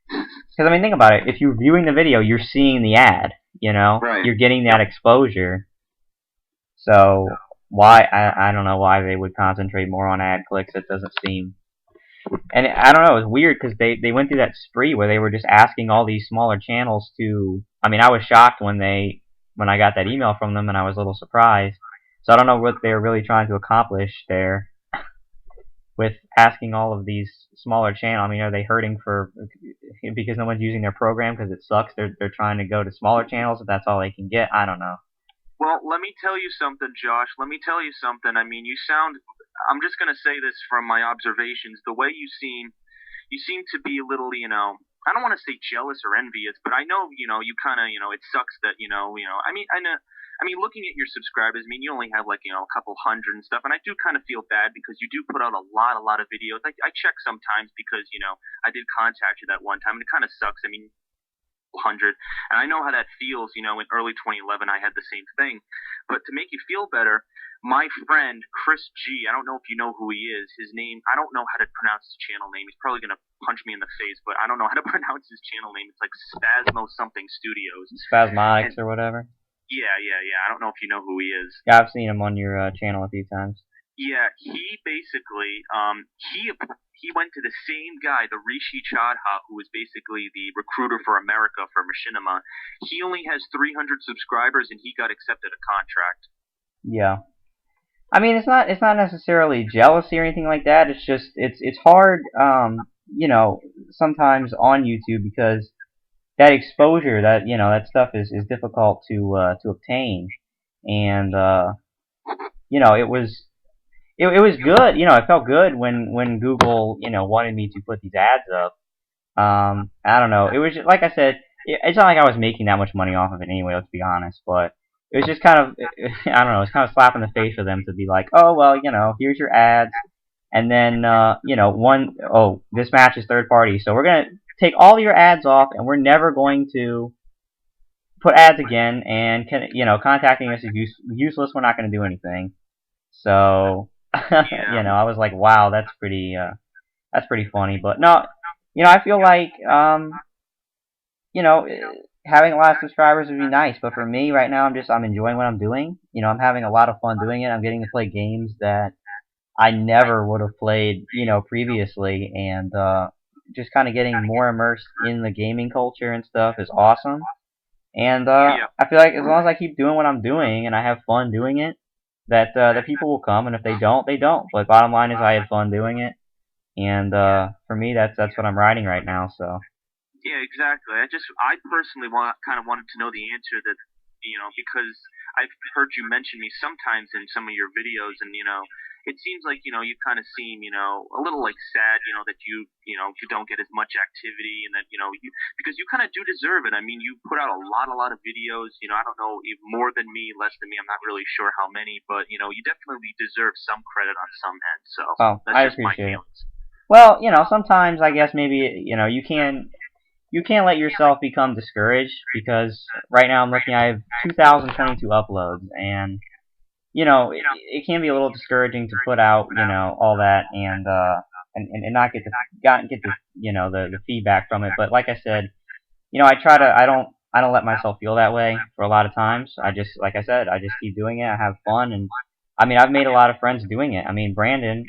Because I mean, think about it. If you're viewing the video, you're seeing the ad. Right. You're getting that exposure. So why I don't know why they would concentrate more on ad clicks. It doesn't seem, and I don't know. It was weird because they went through that spree where they were just asking all these smaller channels to. I mean, I was shocked when I got that email from them, and I was a little surprised. So I don't know what they were really trying to accomplish there with asking all of these smaller channels. I mean, are they hurting because no one's using their program because it sucks? They're trying to go to smaller channels if that's all they can get. I don't know. Well, let me tell you something, Josh. Let me tell you something. I mean, I'm just going to say this from my observations. The way you seem to be a little, I don't want to say jealous or envious, but I know, you kind of, it sucks that, I mean, looking at your subscribers, I mean, you only have like, a couple hundred and stuff, and I do kind of feel bad because you do put out a lot of videos. I check sometimes because, I did contact you that one time, and it kind of sucks. I mean, 100, and I know how that feels. In early 2011 I had the same thing. But to make you feel better, my friend Chris G, I don't know if you know who he is. His name, I don't know how to pronounce his channel name. He's probably gonna punch me in the face, but I don't know how to pronounce his channel name. It's like Spasmo something Studios, Spasmodics or whatever. Yeah, I don't know if you know who he is. Yeah, I've seen him on your channel a few times. Yeah, he basically he went to the same guy, the Rishi Chadha, who is basically the recruiter for America for Machinima. He only has 300 subscribers, and he got accepted a contract. Yeah, I mean, it's not necessarily jealousy or anything like that. It's just it's hard, sometimes on YouTube because that exposure, that that stuff is difficult to obtain, and it was good. It felt good when Google, wanted me to put these ads up. I don't know. It was just, like I said, it's not like I was making that much money off of it anyway, let's be honest. But it was just kind of, I don't know, it's kind of slap in the face for them to be like, oh, well, here's your ads. And then, this match is third party, so we're going to take all your ads off, and we're never going to put ads again. And, contacting us is useless. We're not going to do anything. So, I was like, wow, that's pretty funny. But no, I feel like, having a lot of subscribers would be nice, but for me right now, I'm enjoying what I'm doing. I'm having a lot of fun doing it. I'm getting to play games that I never would have played, previously, and just kind of getting more immersed in the gaming culture and stuff is awesome. And I feel like as long as I keep doing what I'm doing and I have fun doing it, that the people will come, and if they don't, they don't. But bottom line is I had fun doing it, and for me, that's what I'm riding right now. So. Yeah, exactly. I personally kind of wanted to know the answer that, because I've heard you mention me sometimes in some of your videos, and it seems like you kind of seem a little like sad, that you don't get as much activity, and that because you kind of do deserve it. I mean, you put out a lot of videos. I don't know, even more than me, less than me. I'm not really sure how many, but you definitely deserve some credit on some end. So I that's just my appreciate it. feelings. Well, sometimes I guess maybe you can't let yourself become discouraged, because right now I'm looking, I have 2,022 uploads, and it can be a little discouraging to put out all that and not get the the feedback from it. But like I said, I don't let myself feel that way for a lot of times. Like I said, I just keep doing it. I have fun, and I mean, I've made a lot of friends doing it. I mean, Brandon,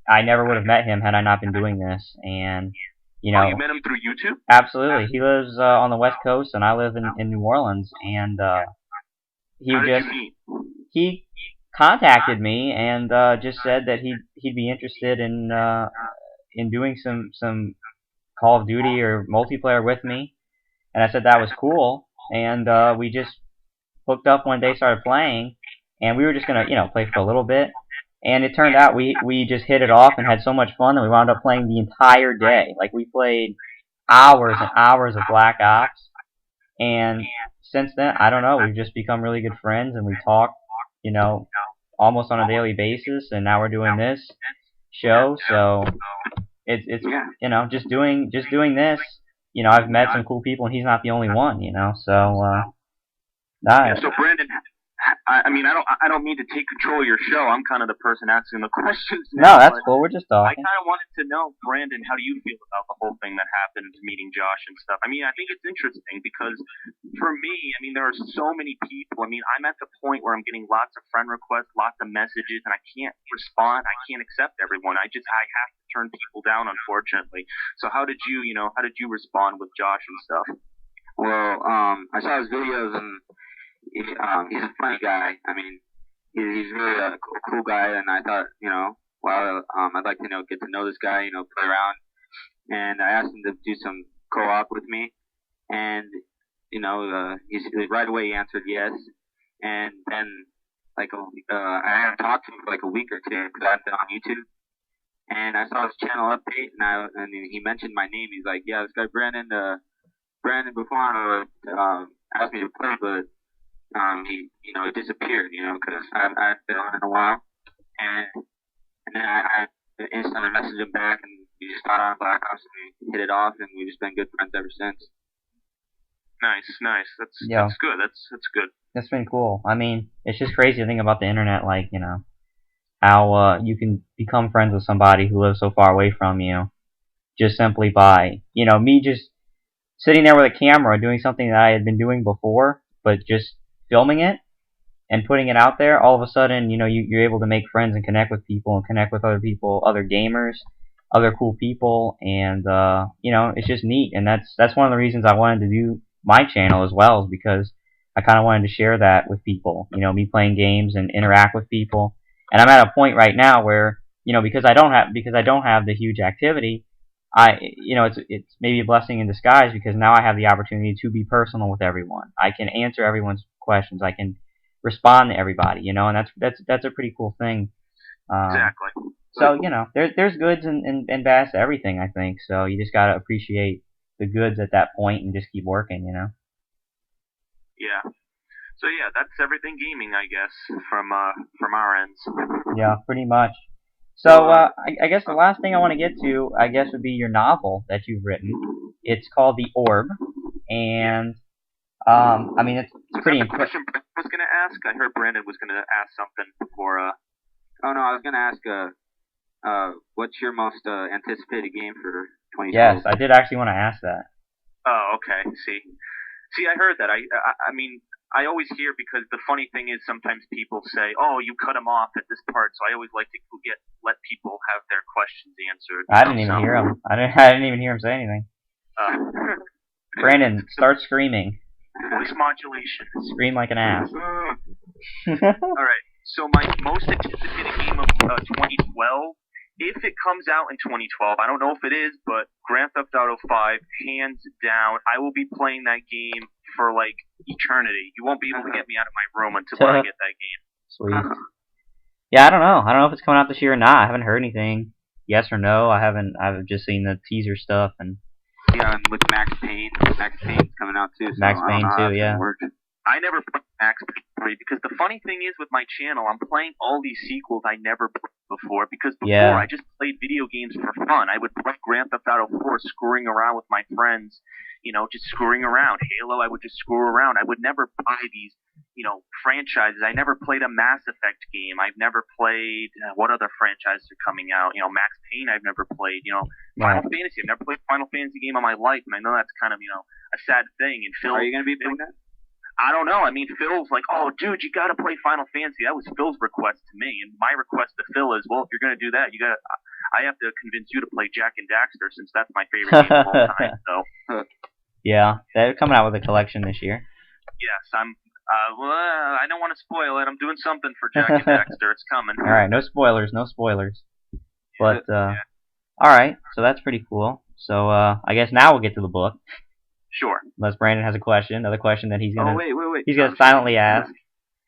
I never would have met him had I not been doing this, and you met him through YouTube? Absolutely. He lives on the West Coast, and I live in New Orleans, and How did you meet? He contacted me and just said that he'd be interested in doing some Call of Duty or multiplayer with me, and I said that was cool, and we just hooked up one day, started playing, and we were just gonna play for a little bit. And it turned out we just hit it off and had so much fun that we wound up playing the entire day. Like, we played hours and hours of Black Ops, and since then, I don't know, we've just become really good friends, and we talk, almost on a daily basis, and now we're doing this show, so it's just doing this, I've met some cool people, and he's not the only one, so so Brandon, I mean, I don't mean to take control of your show. I'm kind of the person asking the questions now. No, that's cool. We're just talking. I kind of wanted to know, Brandon, how do you feel about the whole thing that happened, meeting Josh and stuff? I mean, I think it's interesting because for me, I mean, there are so many people. I mean, I'm at the point where I'm getting lots of friend requests, lots of messages, and I can't respond. I can't accept everyone. I have to turn people down, unfortunately. So how did you respond with Josh and stuff? Well, I saw his videos, and he's a funny guy. I mean, he's really a cool guy, and I thought, wow, I'd like to get to know this guy, play around. And I asked him to do some co-op with me, and right away he answered yes. And then I hadn't talked to him for like a week or two because I've been on YouTube, and I saw his channel update, and he mentioned my name. He's like, yeah, this guy Brandon Buffon asked me to play, but he disappeared, because I haven't been on in a while, and then I instantly messaged him back, and we just got on Black Ops, and we hit it off, and we've just been good friends ever since. Nice. That's good. That's good. That's been cool. I mean, it's just crazy to think about the internet, like, how you can become friends with somebody who lives so far away from you just simply by, me just sitting there with a camera doing something that I had been doing before, but just filming it and putting it out there. All of a sudden, you're able to make friends and connect with people and connect with other people, other gamers, other cool people, and it's just neat. And that's one of the reasons I wanted to do my channel as well, is because I kind of wanted to share that with people, me playing games and interact with people. And I'm at a point right now where, because I don't have the huge activity, it's maybe a blessing in disguise, because now I have the opportunity to be personal with everyone. I can answer everyone's questions. I can respond to everybody, and that's a pretty cool thing. Exactly. So, there's goods and bads to everything, I think. So you just gotta appreciate the goods at that point and just keep working, Yeah. So yeah, that's everything gaming, I guess, from our ends. Yeah, pretty much. So I guess the last thing I want to get to, I guess, would be your novel that you've written. It's called The Orb, and I mean, it's pretty impressive. I was gonna ask. I heard Brandon was gonna ask something before. Oh no, I was gonna ask. What's your most anticipated game for 2012? Yes, I did actually want to ask that. Oh, okay. See, I heard that. I mean, I always hear because the funny thing is sometimes people say, "Oh, you cut him off at this part," so I always like to let people have their questions answered. I didn't even hear him. I didn't even hear him say anything. Brandon, start screaming. Voice modulation. Scream like an ass. All right. So my most anticipated game of 2012, if it comes out in 2012, I don't know if it is, but Grand Theft Auto 5, hands down, I will be playing that game for like eternity. You won't be able to get me out of my room until I get that game. Sweet. Yeah, I don't know. I don't know if it's coming out this year or not. I haven't heard anything. Yes or no? I've just seen the teaser stuff and. Yeah, and with Max Payne. Max Payne's coming out too. So Max Payne too, yeah. I never played Max Payne 3 because the funny thing is with my channel, I'm playing all these sequels I never played before because before I just played video games for fun. I would play Grand Theft Auto 4 screwing around with my friends, just screwing around. Halo, I would just screw around. I would never buy these, franchises. I never played a Mass Effect game. I've never played, what other franchises are coming out? Max Payne I've never played, Final Fantasy. I've never played a Final Fantasy game in my life, and I know that's kind of, a sad thing. And Phil, are you going to be playing that? I don't know. I mean, Phil's like, "Oh, dude, you got to play Final Fantasy." That was Phil's request to me, and my request to Phil is, well, if you're going to do that, I have to convince you to play Jak and Daxter since that's my favorite game of all time. So. Yeah, they're coming out with a collection this year. Yes, I'm. Well, I don't want to spoil it. I'm doing something for Jak and Daxter. It's coming. All right, no spoilers, no spoilers. But all right, so that's pretty cool. So I guess now we'll get to the book. Sure. Unless Brandon has a question, another question that he's gonna. Oh wait. He's gonna silently ask.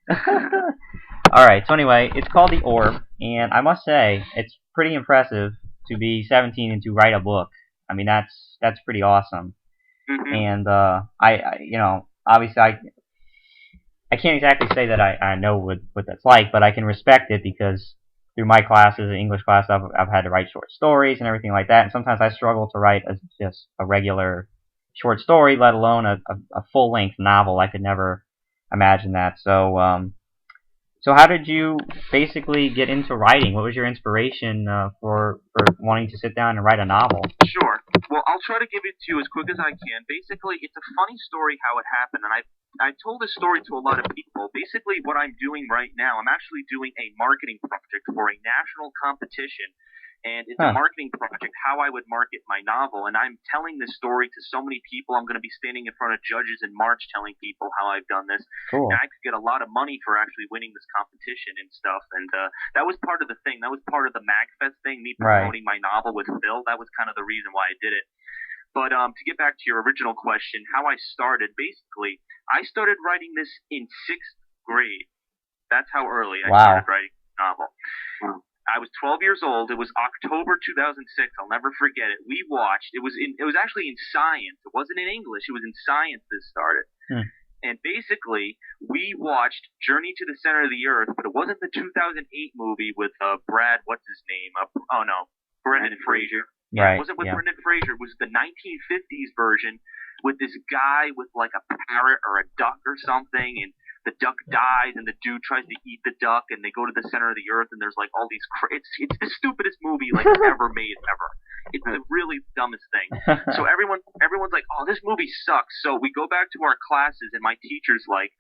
All right. So anyway, it's called The Orb, and I must say it's pretty impressive to be 17 and to write a book. I mean, that's pretty awesome. Mm-hmm. And I obviously I can't exactly say that I know what that's like, but I can respect it because through my classes, English class, I've had to write short stories and everything like that, and sometimes I struggle to write just a regular short story, let alone a full-length novel. I could never imagine that. So how did you basically get into writing? What was your inspiration for wanting to sit down and write a novel? Sure. Well, I'll try to give it to you as quick as I can. Basically, it's a funny story how it happened, and I've told this story to a lot of people. Basically, what I'm doing right now, I'm actually doing a marketing project for a national competition. And it's a marketing project, how I would market my novel. And I'm telling this story to so many people. I'm going to be standing in front of judges in March telling people how I've done this. Cool. And I could get a lot of money for actually winning this competition and stuff. And that was part of the thing. That was part of the MagFest thing, me promoting my novel with Phil. That was kind of the reason why I did it. But to get back to your original question, how I started, basically, I started writing this in 6th grade. That's how early I started writing a novel. I was 12 years old. It was October 2006. I'll never forget it. We watched. It was actually in science. It wasn't in English. It was in science that started. And basically, we watched Journey to the Center of the Earth, but it wasn't the 2008 movie with Brad. What's his name? Brendan Fraser. Right. It wasn't with Brendan Fraser. It was the 1950s version with this guy with like a parrot or a duck or something, and the duck dies, and the dude tries to eat the duck, and they go to the center of the earth, and there's like all these. It's the stupidest movie like ever made ever. It's the really dumbest thing. So everyone's like, oh, this movie sucks. So we go back to our classes, and my teacher's like,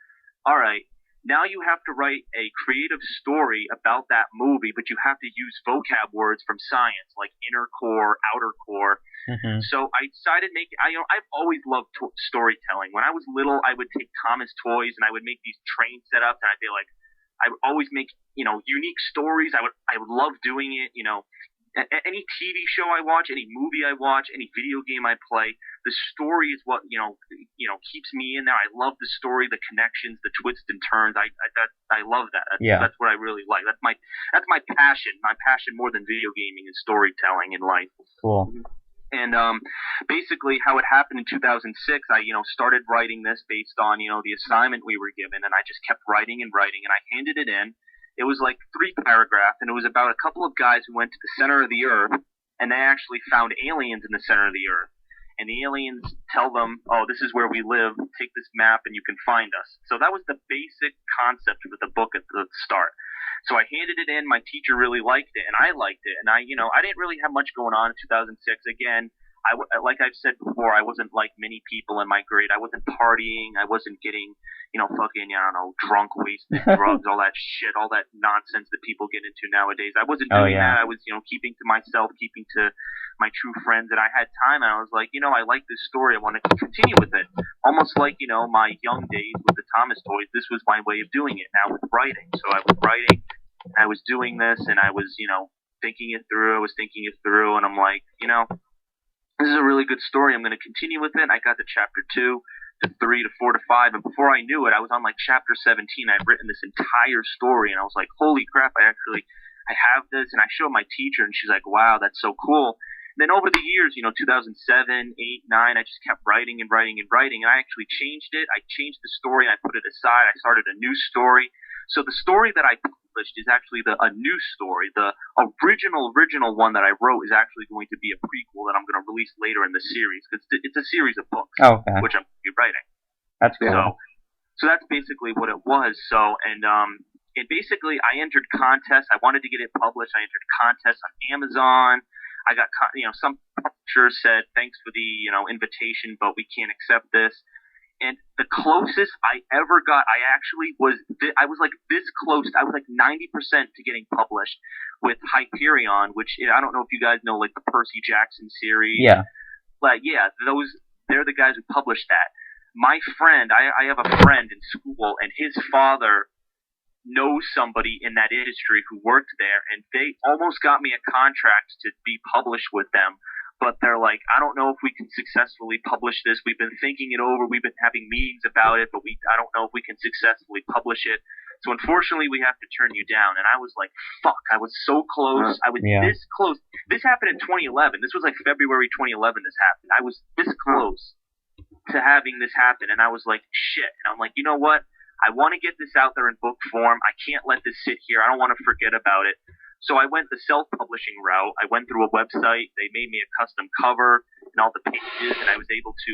all right, now you have to write a creative story about that movie, but you have to use vocab words from science like inner core, outer core. So I decided I've always loved storytelling. When I was little, I would take Thomas toys and I would make these train setups, and I'd be like, I would always make unique stories. I would love doing it. Any TV show I watch, any movie I watch, any video game I play, the story is what keeps me in there. I love the story, the connections, the twists and turns. I love that. That's what I really like. That's my passion. My passion more than video gaming is storytelling in life. Cool. And basically, how it happened in 2006, I started writing this based on the assignment we were given, and I just kept writing and writing, and I handed it in. It was like 3 paragraphs, and it was about a couple of guys who went to the center of the earth, and they actually found aliens in the center of the earth. And the aliens tell them, oh, this is where we live, take this map and you can find us. So that was the basic concept of the book at the start. So I handed it in, my teacher really liked it, and I liked it. And I didn't really have much going on in 2006. Again, like I've said before, I wasn't like many people in my grade. I wasn't partying. I wasn't getting, fucking, I don't know, drunk, wasted, drugs, all that shit, all that nonsense that people get into nowadays. I wasn't doing that. I was, keeping to myself, keeping to my true friends, and I had time, and I was like, I like this story. I want to continue with it. Almost like, my young days with the Thomas toys. This was my way of doing it now with writing. So I was writing, and I was doing this, and I was, thinking it through. I was thinking it through, and I'm like, this is a really good story. I'm going to continue with it. I got to chapter 2 to 3 to 4 to 5, and before I knew it, I was on like chapter 17. I'd written this entire story, and I was like, holy crap, I have this, and I showed my teacher, and she's like, wow, that's so cool. And then over the years, 2007, 8, 9, I just kept writing and writing and writing, and I actually changed it. I changed the story, and I put it aside. I started a new story. So the story that I published is actually a new story. The original one that I wrote is actually going to be a prequel that I'm going to release later in the series, because it's a series of books, which I'm going to be writing. That's cool. So that's basically what it was. So, and basically I entered contests. I wanted to get it published. I entered contests on Amazon. I got, some publishers said, thanks for the, invitation, but we can't accept this. And the closest I ever got, I was like this close. I was like 90% to getting published with Hyperion, which I don't know if you guys know, like the Percy Jackson series. Yeah. But yeah, they're the guys who published that. My friend, I have a friend in school, and his father knows somebody in that industry who worked there, and they almost got me a contract to be published with them. But they're like, I don't know if we can successfully publish this. We've been thinking it over. We've been having meetings about it, but I don't know if we can successfully publish it. So unfortunately, we have to turn you down. And I was like, fuck, I was so close. I was this close. This happened in 2011. This was like February 2011 this happened. I was this close to having this happen. And I was like, shit. And I'm like, you know what? I want to get this out there in book form. I can't let this sit here. I don't want to forget about it. So I went the self-publishing route. I went through a website. They made me a custom cover and all the pages, and I was able to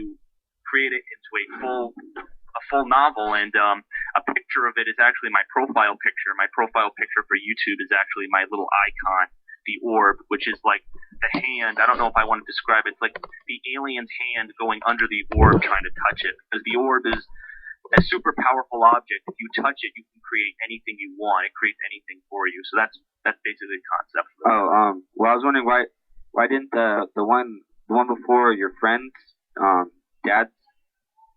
create it into a full novel. And a picture of it is actually my profile picture. My profile picture for YouTube is actually my little icon, the orb, which is like the hand. I don't know if I want to describe it. It's like the alien's hand going under the orb trying to touch it, because the orb is a super powerful object. If you touch it, you can create anything you want. It creates anything for you. So that's basically the concept. Well, I was wondering why didn't the one before your friend's dad's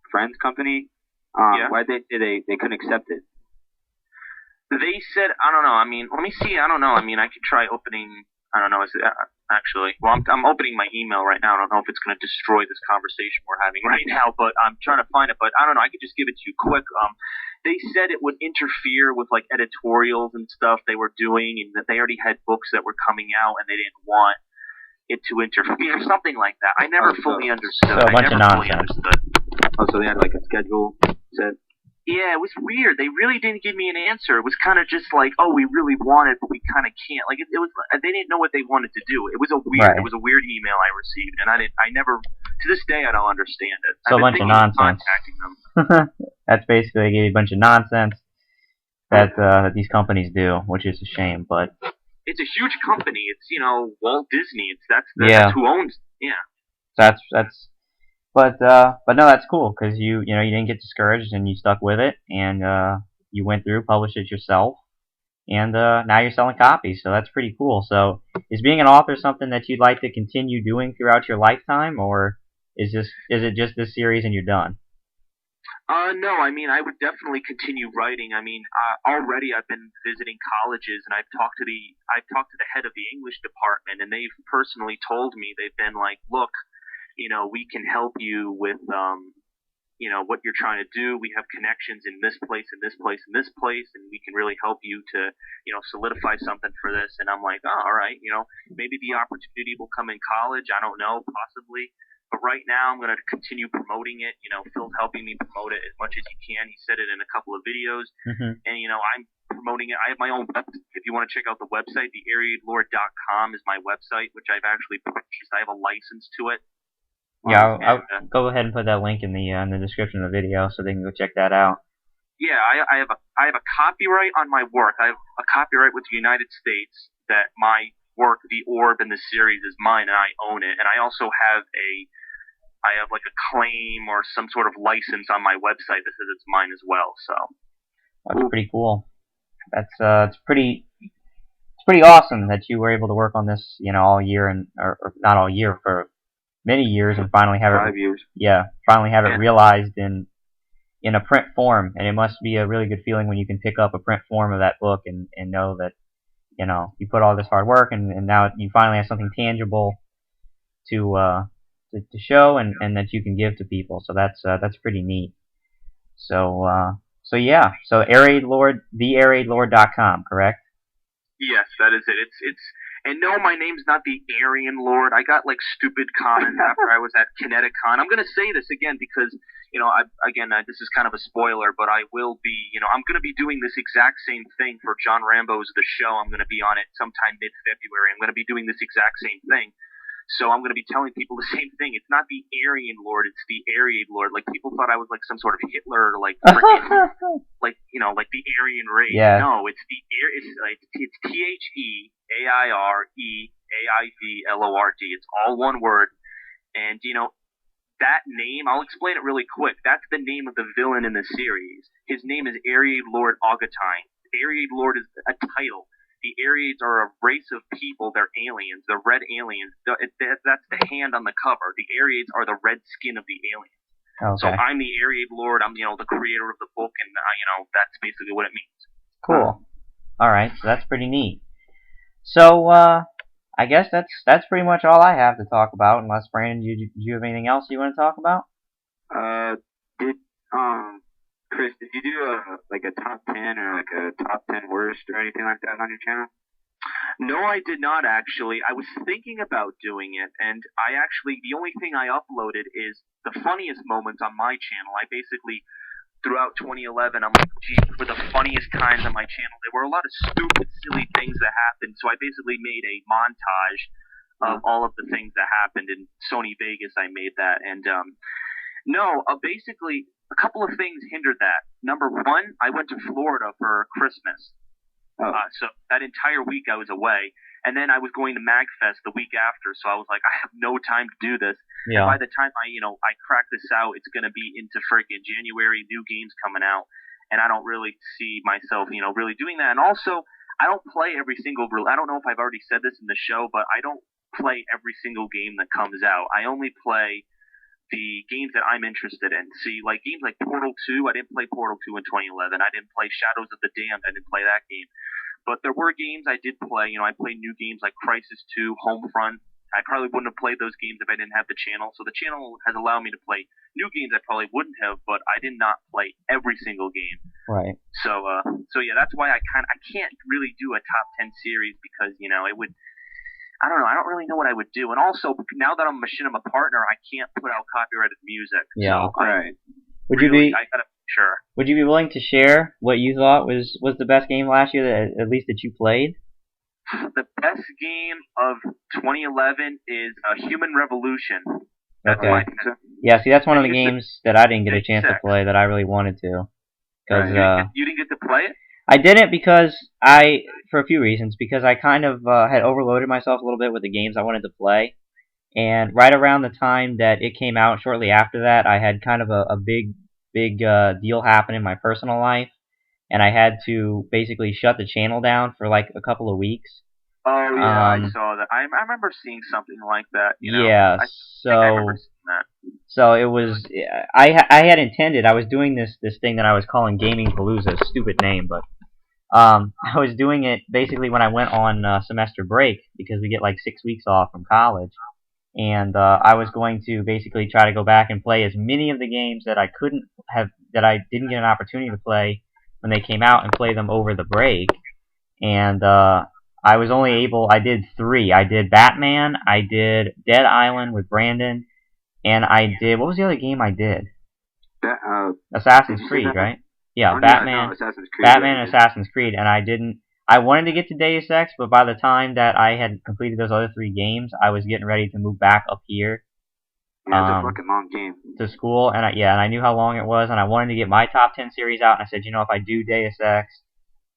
friend's company, why they couldn't accept it? They said, I don't know. I mean, let me see. I don't know. I mean, I could try opening. I don't know. Is it, actually, well, I'm opening my email right now. I don't know if it's going to destroy this conversation we're having right now, but I'm trying to find it. But I don't know. I could just give it to you quick. They said it would interfere with like editorials and stuff they were doing, and that they already had books that were coming out, and they didn't want it to interfere, something like that. I never fully understood. So a bunch of nonsense. Oh, so they had like a schedule set. Yeah, it was weird. They really didn't give me an answer. It was kind of just like, oh, we really want it, but we kind of can't. Like it was, they didn't know what they wanted to do. It was a weird, It was a weird email I received, and I never, to this day, I don't understand it. So a bunch of nonsense. Contacting them. That's basically, they gave you a bunch of nonsense that these companies do, which is a shame, but it's a huge company. It's Walt Disney. That's who owns. Yeah. But no, that's cool, because you didn't get discouraged and you stuck with it, and you went through, published it yourself, and now you're selling copies, so that's pretty cool. So is being an author something that you'd like to continue doing throughout your lifetime, or is it just this series and you're done? No, I mean, I would definitely continue writing. I mean, already I've been visiting colleges, and I've talked to the head of the English department, and they've personally told me, they've been like, look, we can help you with, what you're trying to do. We have connections in this place, and this place, and this place, and we can really help you to, solidify something for this. And I'm like, oh, all right, maybe the opportunity will come in college. I don't know, possibly. But right now, I'm going to continue promoting it. Phil's helping me promote it as much as he can. He said it in a couple of videos. Mm-hmm. And, I'm promoting it. I have my own website. If you want to check out the website, TheAireaidLord.com is my website, which I've actually purchased. I have a license to it. Yeah, I'll go ahead and put that link in the description of the video so they can go check that out. Yeah, I have a copyright on my work. I have a copyright with the United States that my work, the orb in the series is mine, and I own it. And I also have like a claim or some sort of license on my website that says it's mine as well. So that's pretty cool. That's it's pretty awesome that you were able to work on this, all year or not all year, for many years, and finally have 5 years. Yeah, finally have it realized in a print form. And it must be a really good feeling when you can pick up a print form of that book and know that you put all this hard work and now you finally have something tangible to show and that you can give to people. So that's pretty neat. So yeah. So TheAireaidLord, TheAireaidLord.com, correct? Yes, that is it. It's and no, my name's not the Aryan Lord. I got like stupid comments after I was at Kineticon. I'm gonna say this again because this is kind of a spoiler, but I will be. I'm gonna be doing this exact same thing for John Rambo's The Show. I'm gonna be on it sometime mid-February. I'm gonna be doing this exact same thing. So I'm going to be telling people the same thing. It's not the Aryan Lord, it's the TheAireaidLord. Like, people thought I was like some sort of Hitler, like freaking, like the Aryan race. Yeah. No, it's it's TheAireaidLord. It's all one word. And that name, I'll explain it really quick. That's the name of the villain in the series. His name is TheAireaidLord Augustine. TheAireaidLord is a title. The Aireids are a race of people. They're aliens. They're red aliens. That's the hand on the cover. The Aireids are the red skin of the aliens. Okay. So I'm the TheAireaidLord. I'm the creator of the book, and that's basically what it means. Cool. All right. So that's pretty neat. So I guess that's pretty much all I have to talk about. Unless Brandon, do you have anything else you want to talk about? Chris, did you do a top 10 or like a top 10 worst or anything like that on your channel? No, I did not actually. I was thinking about doing it, and the only thing I uploaded is the funniest moments on my channel. I basically, throughout 2011, I'm like, gee, for the funniest times on my channel, there were a lot of stupid, silly things that happened, so I basically made a montage of all of the things that happened in Sony Vegas. I made that, and basically, a couple of things hindered that. Number one, I went to Florida for Christmas. So that entire week I was away. And then I was going to MagFest the week after, so I was like, I have no time to do this. Yeah. And by the time I crack this out, it's going to be into freaking January, new games coming out. And I don't really see myself, really doing that. And also, I don't play every single, I don't know if I've already said this in the show, but I don't play every single game that comes out. I only play the games that I'm interested in. See, like games like Portal 2, I didn't play Portal 2 in 2011. I didn't play Shadows of the Damned. I didn't play that game. But there were games I did play. I played new games like Crysis 2, Homefront. I probably wouldn't have played those games if I didn't have the channel. So the channel has allowed me to play new games I probably wouldn't have, but I did not play every single game. Right. So yeah, that's why I can't really do a top 10 series because, it would, I don't know. I don't really know what I would do. And also, now that I'm a Machinima partner, I can't put out copyrighted music. Yeah. So Would you be willing to share what you thought was the best game last year, at least that you played? The best game of 2011 is Human Revolution. That's okay. Yeah, see, that's one of the games that I didn't get a chance to play that I really wanted to. Cause, you didn't get to play it? I didn't because for a few reasons. Because I kind of had overloaded myself a little bit with the games I wanted to play. And right around the time that it came out, shortly after that, I had kind of a big deal happen in my personal life. And I had to basically shut the channel down for like a couple of weeks. Oh, yeah, I saw that. I remember seeing something like that. Yeah, I think I remember seeing that. So it was, I had intended, I was doing this thing that I was calling Gaming Palooza, stupid name, but I was doing it basically when I went on semester break, because we get like 6 weeks off from college, and I was going to basically try to go back and play as many of the games that I didn't get an opportunity to play when they came out, and play them over the break. And I was only able, I did 3. I did Batman, I did Dead Island with Brandon, and I did, what was the other game I did? Assassin's Creed, right? Yeah, Batman, Assassin's Creed, Batman and Assassin's Creed, and I wanted to get to Deus Ex, but by the time that I had completed those other 3 games, I was getting ready to move back up here. Yeah, it's a fucking long game. To school, and I knew how long it was, and I wanted to get my top 10 series out, and I said, if I do Deus Ex,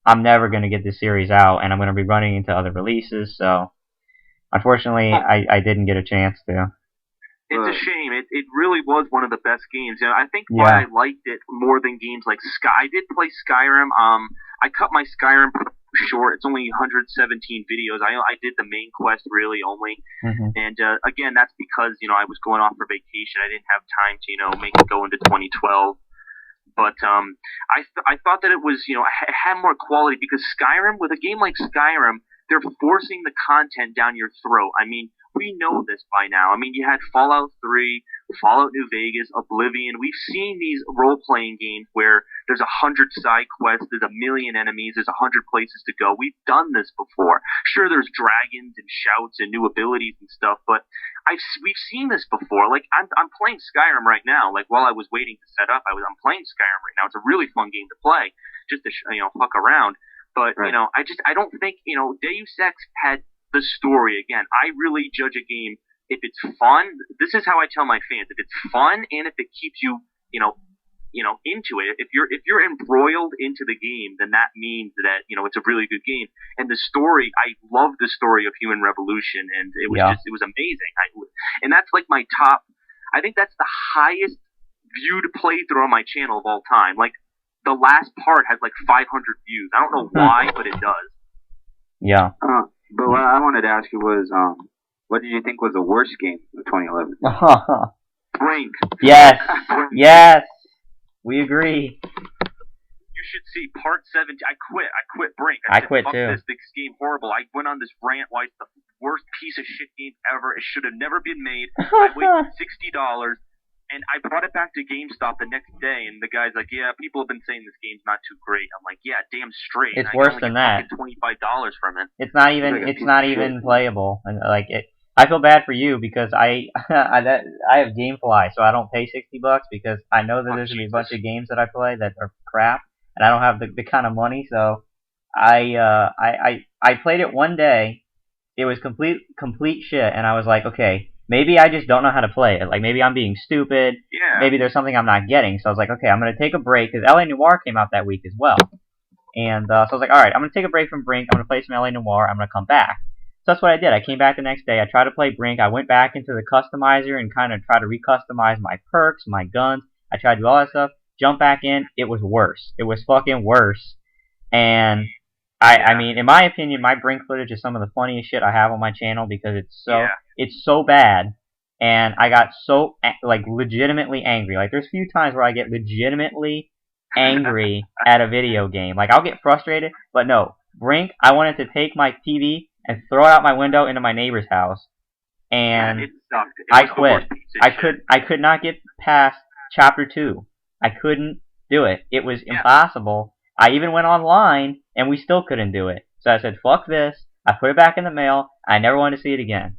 I'm never going to get this series out, and I'm going to be running into other releases, so Unfortunately, I didn't get a chance to. It's a shame. It really was one of the best games. And I think why I liked it more than games like Sky. I did play Skyrim. I cut my Skyrim short. It's only 117 videos. I did the main quest really only. And again, that's because I was going off for vacation. I didn't have time to make it go into 2012. But I thought that it was it had more quality because Skyrim, with a game like Skyrim, they're forcing the content down your throat. I mean, we know this by now. I mean, you had Fallout 3, Fallout New Vegas, Oblivion. We've seen these role-playing games where there's 100 side quests, there's 1 million enemies, there's 100 places to go. We've done this before. Sure, there's dragons and shouts and new abilities and stuff, but we've seen this before. Like I'm playing Skyrim right now. Like while I was waiting to set up, I'm playing Skyrim right now. It's a really fun game to play, just to fuck around. But I don't think Deus Ex had the story. Again, I really judge a game if it's fun. This is how I tell my fans: if it's fun and if it keeps you into it. If you're embroiled into the game, then that means that it's a really good game. And the story, I love the story of Human Revolution, and it was it was amazing. And that's like my top. I think that's the highest viewed playthrough on my channel of all time. Like the last part has like 500 views. I don't know why, but it does. Yeah. But what I wanted to ask you was, what did you think was the worst game of 2011? Brink. Yes. Yes. We agree. You should see part 17. I quit Brink. I quit too. This game horrible. I went on this rant why it's the worst piece of shit game ever. It should have never been made. I wasted $60. And I brought it back to GameStop the next day, and the guy's like, "Yeah, people have been saying this game's not too great." I'm like, "Yeah, damn straight." It's worse than that. $25 from it. It's not even. It's not even playable. And like it, I feel bad for you because I have GameFly, so I don't pay $60 because I know that there's gonna be a bunch of games that I play that are crap, and I don't have the kind of money. So I played it one day. It was complete shit, and I was like, okay. Maybe I just don't know how to play it. Like, maybe I'm being stupid. Yeah. Maybe there's something I'm not getting. So I was like, okay, I'm going to take a break. Because L.A. Noire came out that week as well. And so I was like, alright, I'm going to take a break from Brink. I'm going to play some L.A. Noire. I'm going to come back. So that's what I did. I came back the next day. I tried to play Brink. I went back into the customizer and kind of tried to recustomize my perks, my guns. I tried to do all that stuff. Jumped back in. It was worse. It was fucking worse. And I mean, in my opinion, my Brink footage is some of the funniest shit I have on my channel because it's so bad, and I got so like legitimately angry. Like there's a few times where I get legitimately angry at a video game. Like I'll get frustrated, but no, Brink, I wanted to take my TV and throw it out my window into my neighbor's house, and it sucked. I quit. I could not get past chapter 2. I couldn't do it. It was impossible. I even went online, and we still couldn't do it. So I said, fuck this. I put it back in the mail. I never wanted to see it again.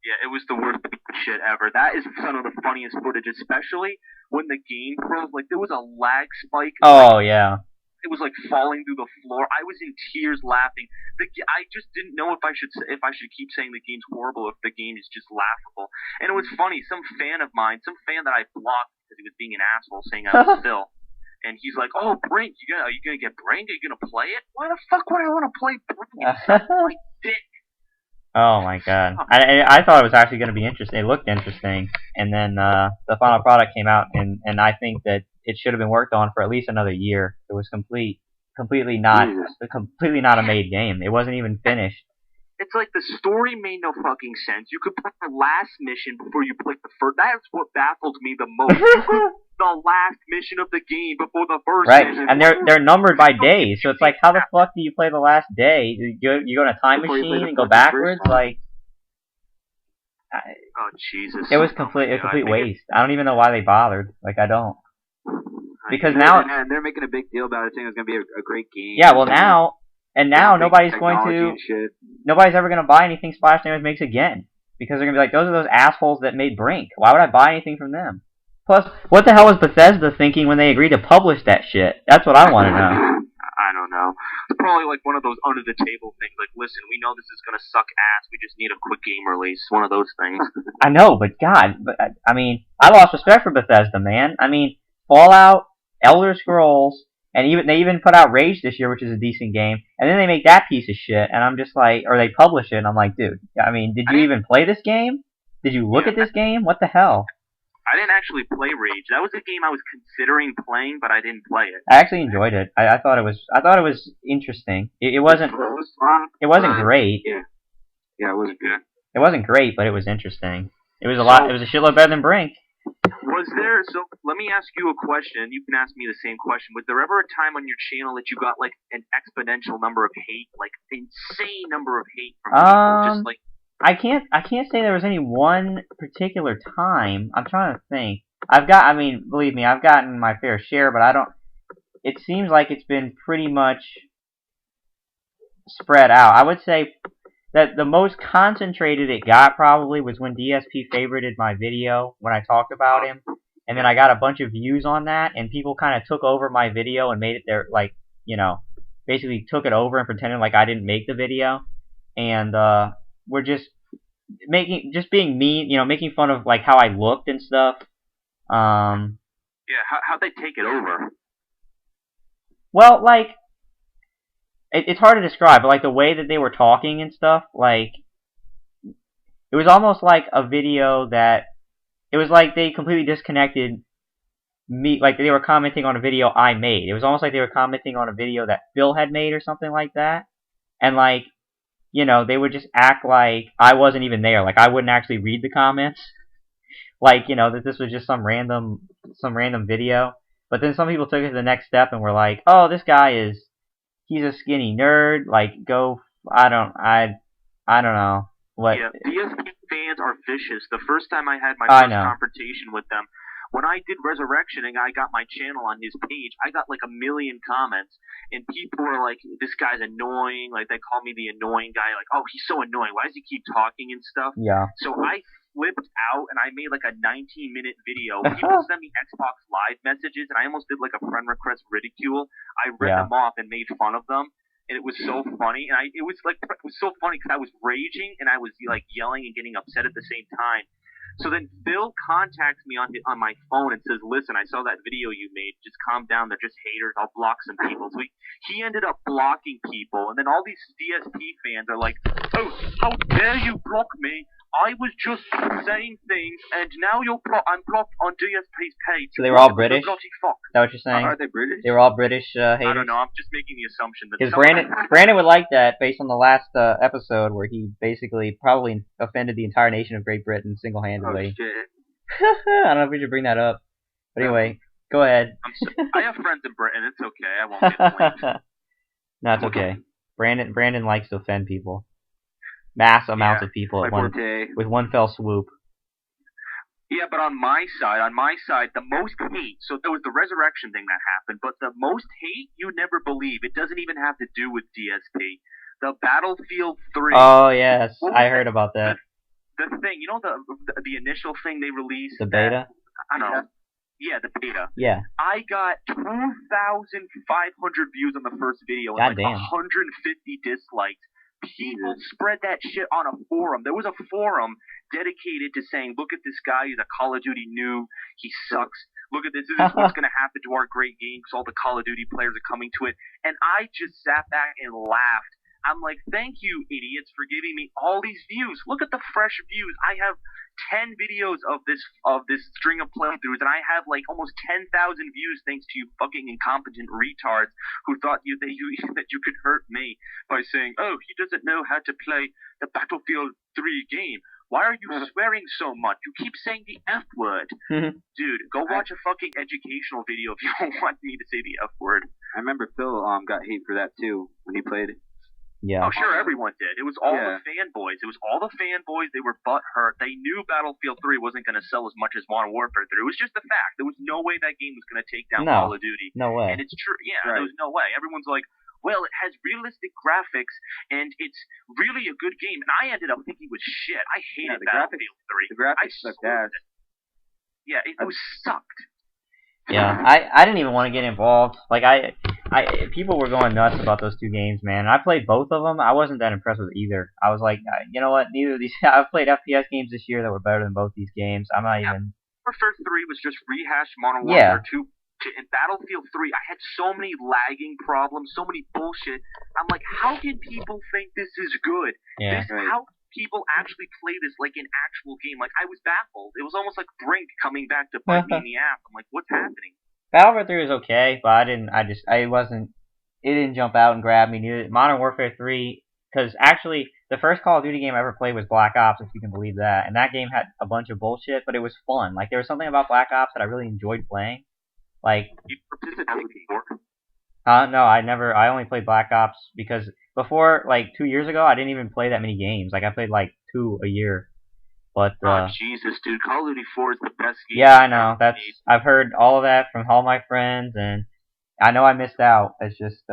Yeah, it was the worst shit ever. That is some of the funniest footage, especially when the game froze. Like, there was a lag spike. Oh, yeah. It was, like, falling through the floor. I was in tears laughing. I just didn't know if I should keep saying the game's horrible or if the game is just laughable. And it was funny. Some fan that I blocked because he was being an asshole saying I was Phil. And he's like, "Oh, Brink, are you gonna get Brink? Are you gonna play it? Why the fuck would I want to play Brink? It's my dick." Oh my god! I thought it was actually gonna be interesting. It looked interesting, and then the final product came out, and I think that it should have been worked on for at least another year. It was completely not a made game. It wasn't even finished. It's like the story made no fucking sense. You could play the last mission before you played the first. That's what baffled me the most. The last mission of the game before the first mission. And they're numbered by days, so it's like, how the fuck do you play the last day? You go in a time machine and go backwards? Like, oh Jesus! It was a complete waste. I don't even know why they bothered. Like, I don't. Because now they're making a big deal about it, saying it's gonna be a great game. Yeah, well now nobody's ever gonna buy anything Splash Damage makes again, because they're gonna be like, those are those assholes that made Brink. Why would I buy anything from them? Plus, what the hell was Bethesda thinking when they agreed to publish that shit? That's what I want to know. I don't know. It's probably like one of those under the table things. Like, listen, we know this is gonna suck ass. We just need a quick game release. One of those things. I know, but God, I mean, I lost respect for Bethesda, man. I mean, Fallout, Elder Scrolls, And they even put out Rage this year, which is a decent game, and then they make that piece of shit, and I'm just like, or they publish it, and I'm like, dude, I mean, did you even play this game? Did you look at this game? What the hell? I didn't actually play Rage. That was a game I was considering playing, but I didn't play it. I actually enjoyed it. I thought it was interesting. It wasn't. It wasn't great. Yeah, it wasn't good. It wasn't great, but it was interesting. It was a lot. It was a shitload better than Brink. Was there? So let me ask you a question. You can ask me the same question. Was there ever a time on your channel that you got like an exponential number of hate, like insane number of hate from people? Just like I can't say there was any one particular time. I'm trying to think. I mean, believe me, I've gotten my fair share, but I don't. It seems like it's been pretty much spread out. I would say that the most concentrated it got probably was when DSP favorited my video when I talked about him, and then I got a bunch of views on that, and people kind of took over my video and made it their, like, you know, basically took it over and pretended like I didn't make the video, and we're just being mean, you know, making fun of like how I looked and stuff. Yeah, how'd they take it over? Well, like, it's hard to describe, but like the way that they were talking and stuff, like, it was almost like a video that, it was like they completely disconnected me, like they were commenting on a video I made. It was almost like they were commenting on a video that Phil had made or something like that, and like, you know, they would just act like I wasn't even there, like I wouldn't actually read the comments, like, you know, that this was just some random video. But then some people took it to the next step and were like, oh, this guy he's a skinny nerd, like, I don't know. What? Yeah, DSP fans are vicious. The first time I had my first confrontation with them, when I did Resurrection and I got my channel on his page, I got like 1 million comments, and people were like, this guy's annoying, like, they call me the annoying guy, like, oh, he's so annoying, why does he keep talking and stuff? Yeah. So I flipped out, and I made like a 19-minute video. People sent me Xbox Live messages, and I almost did like a friend request ridicule. I read them off and made fun of them, and it was so funny. And it was so funny because I was raging and I was like yelling and getting upset at the same time. So then Phil contacts me on my phone and says, listen, I saw that video you made. Just calm down. They're just haters. I'll block some people. So he ended up blocking people. And then all these DSP fans are like, oh, how dare you block me? I was just saying things, and now I'm blocked on DSP's page. So they were all British? Is that what you're saying? Are they British? They were all British haters? I don't know. I'm just making the assumption that... Because Brandon would like that based on the last episode where he basically probably offended the entire nation of Great Britain single-handedly. Oh, shit. I don't know if we should bring that up. But anyway, go ahead. I have friends in Britain. It's okay. I won't get blamed. No, it's okay. Brandon likes to offend people. Mass amounts of people with one fell swoop. Yeah, but on my side, the most hate, so there was the Resurrection thing that happened, but the most hate, you never believe. It doesn't even have to do with DSP. The Battlefield 3. Oh, yes. I heard about that. The thing, you know the initial thing they released? The beta? I don't know. Yeah, the beta. Yeah. I got 2,500 views on the first video and 150 dislikes. People spread that shit on a forum. There was a forum dedicated to saying, look at this guy, he's a Call of Duty noob, he sucks. Look at this is what's going to happen to our great game because all the Call of Duty players are coming to it. And I just sat back and laughed. I'm like, thank you, idiots, for giving me all these views. Look at the fresh views. I have 10 videos of this string of playthroughs, and I have like almost 10,000 views thanks to you fucking incompetent retards who thought that you could hurt me by saying, oh, he doesn't know how to play the Battlefield 3 game. Why are you swearing so much? You keep saying the F word. Dude, go watch a fucking educational video if you don't want me to say the F word. I remember Phil got hate for that too when he played it. Yeah. Oh, sure, everyone did. It was all the fanboys. They were butthurt. They knew Battlefield 3 wasn't going to sell as much as Modern Warfare 3. It was just a fact. There was no way that game was going to take down Call of Duty. No way. And it's true. Yeah, there was no way. Everyone's like, well, it has realistic graphics, and it's really a good game. And I ended up thinking it was shit. I hated Battlefield 3. The graphics sucked ass. Yeah, it sucked. Yeah, I didn't even want to get involved. Like, people were going nuts about those two games, man. I played both of them. I wasn't that impressed with either. I was like, you know what? Neither of these. I've played FPS games this year that were better than both these games. I'm not even. Warfare 3 was just rehashed Modern Warfare 2 shit. In Battlefield 3, I had so many lagging problems, so many bullshit. I'm like, how can people think this is good? Yeah. How people actually play this like an actual game? Like, I was baffled. It was almost like Brink coming back to bite me in the ass. I'm like, what's happening? Battlefield 3 was okay, but it didn't jump out and grab me. Neither Modern Warfare 3, because actually the first Call of Duty game I ever played was Black Ops, if you can believe that. And that game had a bunch of bullshit, but it was fun. Like, there was something about Black Ops that I really enjoyed playing. Like, you participated before? No, I only played Black Ops because before, like, 2 years ago, I didn't even play that many games. Like, I played like 2 a year. But oh Jesus, dude! Call of Duty 4 is the best game. Yeah, I know. I've heard all of that from all my friends, and I know I missed out. It's just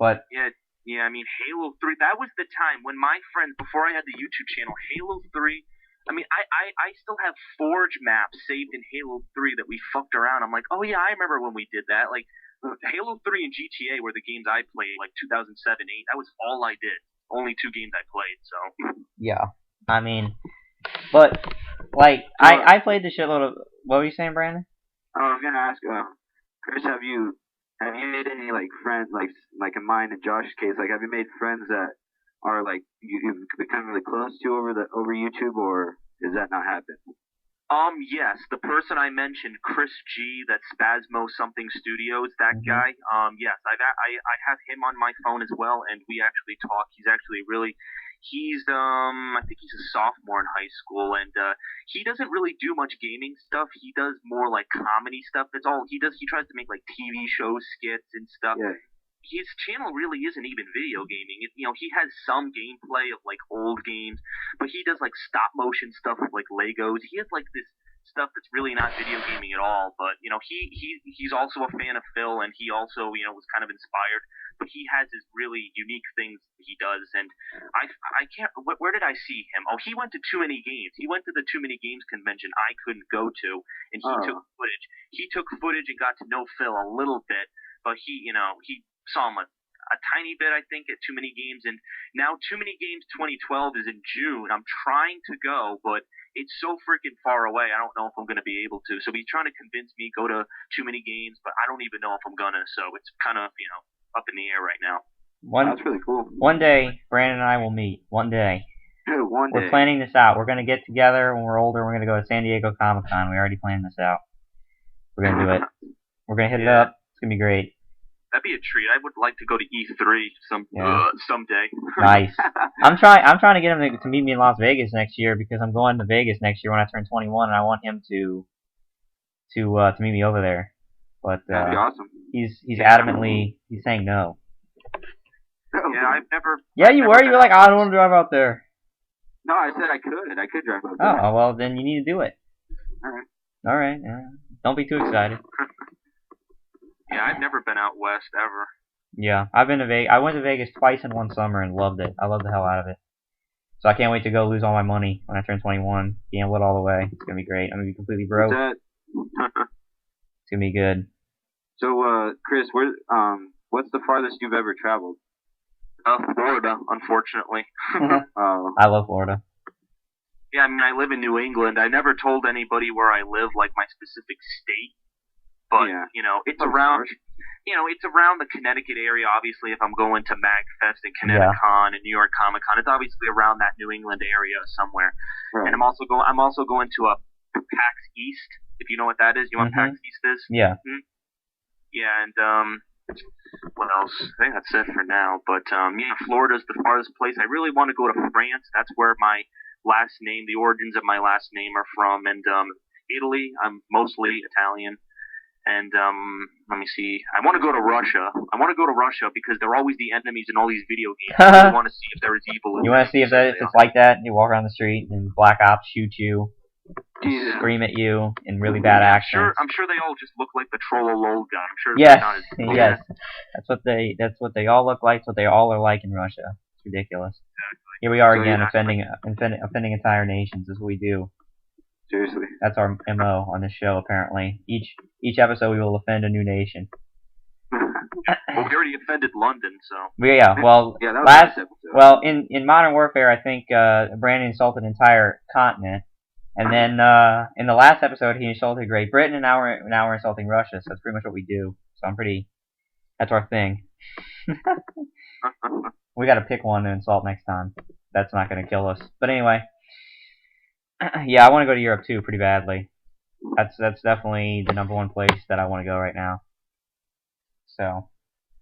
but yeah. I mean, Halo 3. That was the time when my friends, before I had the YouTube channel, Halo 3. I mean, I still have Forge maps saved in Halo 3 that we fucked around. I'm like, oh yeah, I remember when we did that. Like, Halo 3 and GTA were the games I played, like 2007, 8. That was all I did. Only 2 games I played. So. Yeah, I mean. But, like, I played the shitload of... What were you saying, Brandon? I was gonna ask, Chris, have you made any, like, friends, like in mine and Josh's case, like, have you made friends that are, like, you've become really close to over YouTube, or does that not happen? Yes, the person I mentioned, Chris G, that Spasmo something Studios, that guy. Yes, I have him on my phone as well, and we actually talk. He's actually really, I think he's a sophomore in high school, and he doesn't really do much gaming stuff. He does more like comedy stuff. That's all he does. He tries to make like TV show skits and stuff. Yeah. His channel really isn't even video gaming. He has some gameplay of like old games, but he does like stop motion stuff with like Legos. He has like this stuff that's really not video gaming at all. But he's also a fan of Phil, and he also was kind of inspired. But he has his really unique things that he does, and I can't. Where did I see him? Oh, he went to Too Many Games. He went to the Too Many Games convention I couldn't go to, and he took footage. He took footage and got to know Phil a little bit, but he saw him a tiny bit, I think, at Too Many Games, and now Too Many Games 2012 is in June. I'm trying to go, but it's so freaking far away. I don't know if I'm going to be able to. So he's trying to convince me go to Too Many Games, but I don't even know if I'm gonna. So it's kind of up in the air right now. That's really cool. One day, Brandon and I will meet. One day. One day. We're planning this out. We're gonna get together when we're older. We're gonna go to San Diego Comic-Con. We already planned this out. We're gonna do it. We're gonna hit it up. It's gonna be great. That'd be a treat. I would like to go to E3 someday. Nice. I'm trying to get him to meet me in Las Vegas next year because I'm going to Vegas next year when I turn 21, and I want him to meet me over there. But that'd be awesome. He's adamantly saying no. Yeah, I've never. Yeah, you were. You were like, I don't want to drive out there. No, I said I could. I could drive out there. Oh well, then you need to do it. All right. Don't be too excited. Yeah, I've never been out west ever. Yeah, I've been to Vegas. I went to Vegas twice in one summer and loved it. I loved the hell out of it. So I can't wait to go lose all my money when I turn 21. Gamble it all the way. It's gonna be great. I'm gonna be completely broke. It's gonna be good. So, Chris, what's the farthest you've ever traveled? Florida, unfortunately. I love Florida. Yeah, I mean, I live in New England. I never told anybody where I live, like my specific state. But it's around. It's around the Connecticut area. Obviously, if I'm going to MagFest and Connecticut and New York Comic Con, it's obviously around that New England area somewhere. Right. And I'm also going to a PAX East. If you know what that is, you know what PAX East is? Yeah. Mm-hmm. Yeah, and what else? I think that's it for now. But Florida's the farthest place. I really want to go to France. That's where my last name, the origins of my last name, are from. And Italy. I'm mostly Italian. And let me see. I want to go to Russia. I want to go to Russia because they're always the enemies in all these video games. I want to see if there is evil. You want to see if it's like that? You walk around the street and Black Ops shoot you, scream at you in really bad accents. I'm sure they all just look like the Trollolol guy. I'm sure. Yes. That's what they all look like. That's what they all are like in Russia. It's ridiculous. Exactly. Here we are again, offending entire nations. That's what we do. Seriously. That's our MO on this show, apparently. Each episode we will offend a new nation. Well, we already offended London, so. Yeah, well, in Modern Warfare, I think Brandon insulted an entire continent. And then in the last episode, he insulted Great Britain, and now we're insulting Russia. So that's pretty much what we do. So that's our thing. We got to pick one to insult next time. That's not going to kill us. But anyway, yeah, I want to go to Europe too, pretty badly. That's definitely the #1 place that I want to go right now. So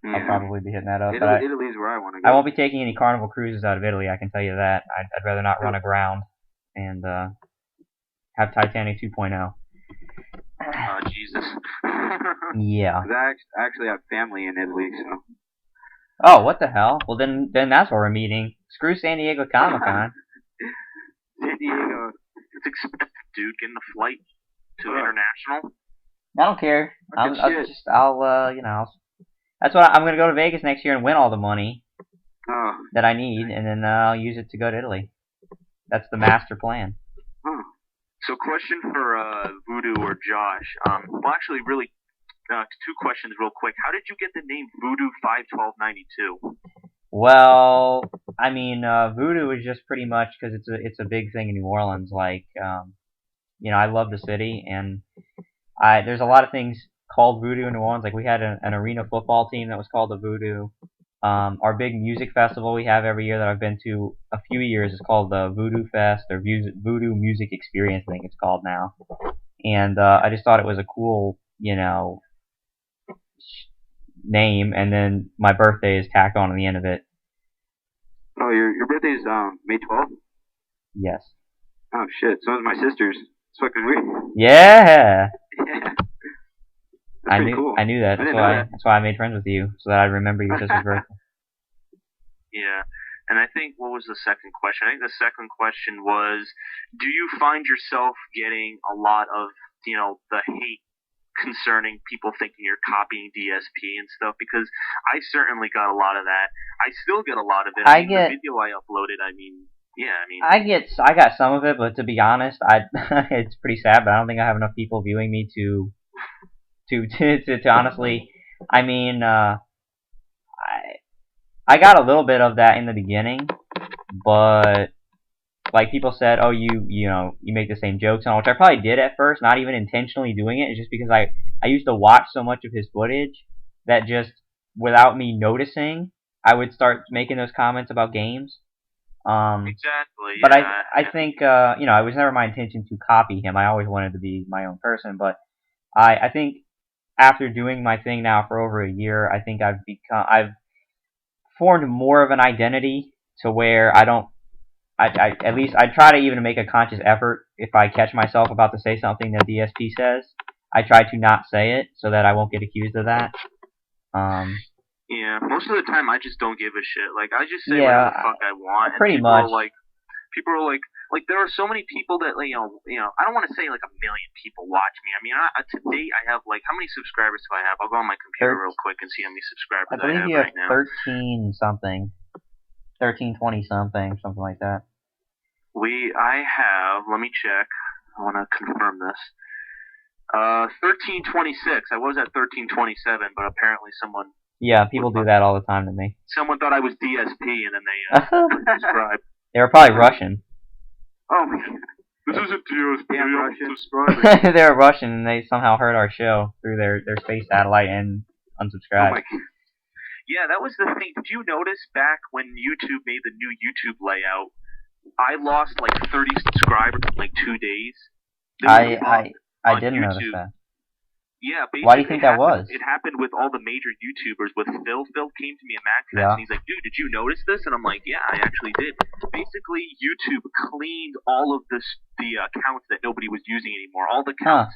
yeah. I'll probably be hitting that up. Italy's where I want to go. I won't be taking any Carnival cruises out of Italy. I can tell you that. I'd rather not run aground and have Titanic 2.0. Oh, Jesus. Yeah. I actually have family in Italy, so. Oh, what the hell? Well, then that's where we're meeting. Screw San Diego Comic-Con. San Diego. It's expensive, dude. Getting the flight to international. I don't care. That's what I'm gonna go to Vegas next year and win all the money that I need, and then I'll use it to go to Italy. That's the master plan. So, question for Voodoo or Josh. Well, actually, really, 2 questions real quick. How did you get the name Voodoo 51292? Well, I mean, Voodoo is just pretty much because it's a big thing in New Orleans. Like, I love the city, and there's a lot of things called Voodoo in New Orleans. Like, we had an arena football team that was called the Voodoo. Our big music festival we have every year that I've been to a few years is called the Voodoo Fest, or Voodoo Music Experience, I think it's called now. And I just thought it was a cool, name, and then my birthday is tacked on the end of it. Oh, your birthday is May 12th? Yes. Oh shit, so is my sister's. It's fucking weird. Yeah. That's pretty cool. I knew that. That's why I made friends with you, so that I'd remember your sister's birthday. Yeah. And I think, what was the second question? I think the second question was, do you find yourself getting a lot of, the hate concerning people thinking you're copying DSP and stuff? Because I certainly got a lot of that. I still get a lot of it. The video I uploaded, I got some of it, but to be honest, it's pretty sad, but I don't think I have enough people viewing me to honestly, I mean, I got a little bit of that in the beginning, but like people said, oh, you make the same jokes and all, which I probably did at first, not even intentionally doing it. It's just because I used to watch so much of his footage that just without me noticing, I would start making those comments about games. Exactly. But I think it was never my intention to copy him. I always wanted to be my own person, but I think after doing my thing now for over a year, I think I've formed more of an identity to where I don't. At least I try to even make a conscious effort if I catch myself about to say something that DSP says. I try to not say it so that I won't get accused of that. Yeah, most of the time I just don't give a shit. Like, I just say whatever the fuck I want. Pretty much. People are like, there are so many people that, I don't want to say like a million people watch me. I mean, to date I have how many subscribers do I have? I'll go on my computer real quick and see how many subscribers I have right now. I believe you have 13 something. 1320 something like that. I have, let me check. I want to confirm this. 1326. I was at 1327, but apparently someone. Yeah, people do that all the time to me. Someone thought I was DSP, and then they subscribed. They were probably Russian. Oh my God. This isn't DSP. I'm Russian. They were Russian, and they somehow heard our show through their space satellite and unsubscribed. Oh my God. Yeah, that was the thing. Did you notice back when YouTube made the new YouTube layout, I lost 30 subscribers in 2 days? I didn't notice that. Yeah, basically. Why do you think that was? It happened with all the major YouTubers. With Phil. Phil came to me at MacFest, and he's like, dude, did you notice this? And I'm like, yeah, I actually did. Basically, YouTube cleaned all of the accounts that nobody was using anymore. All the accounts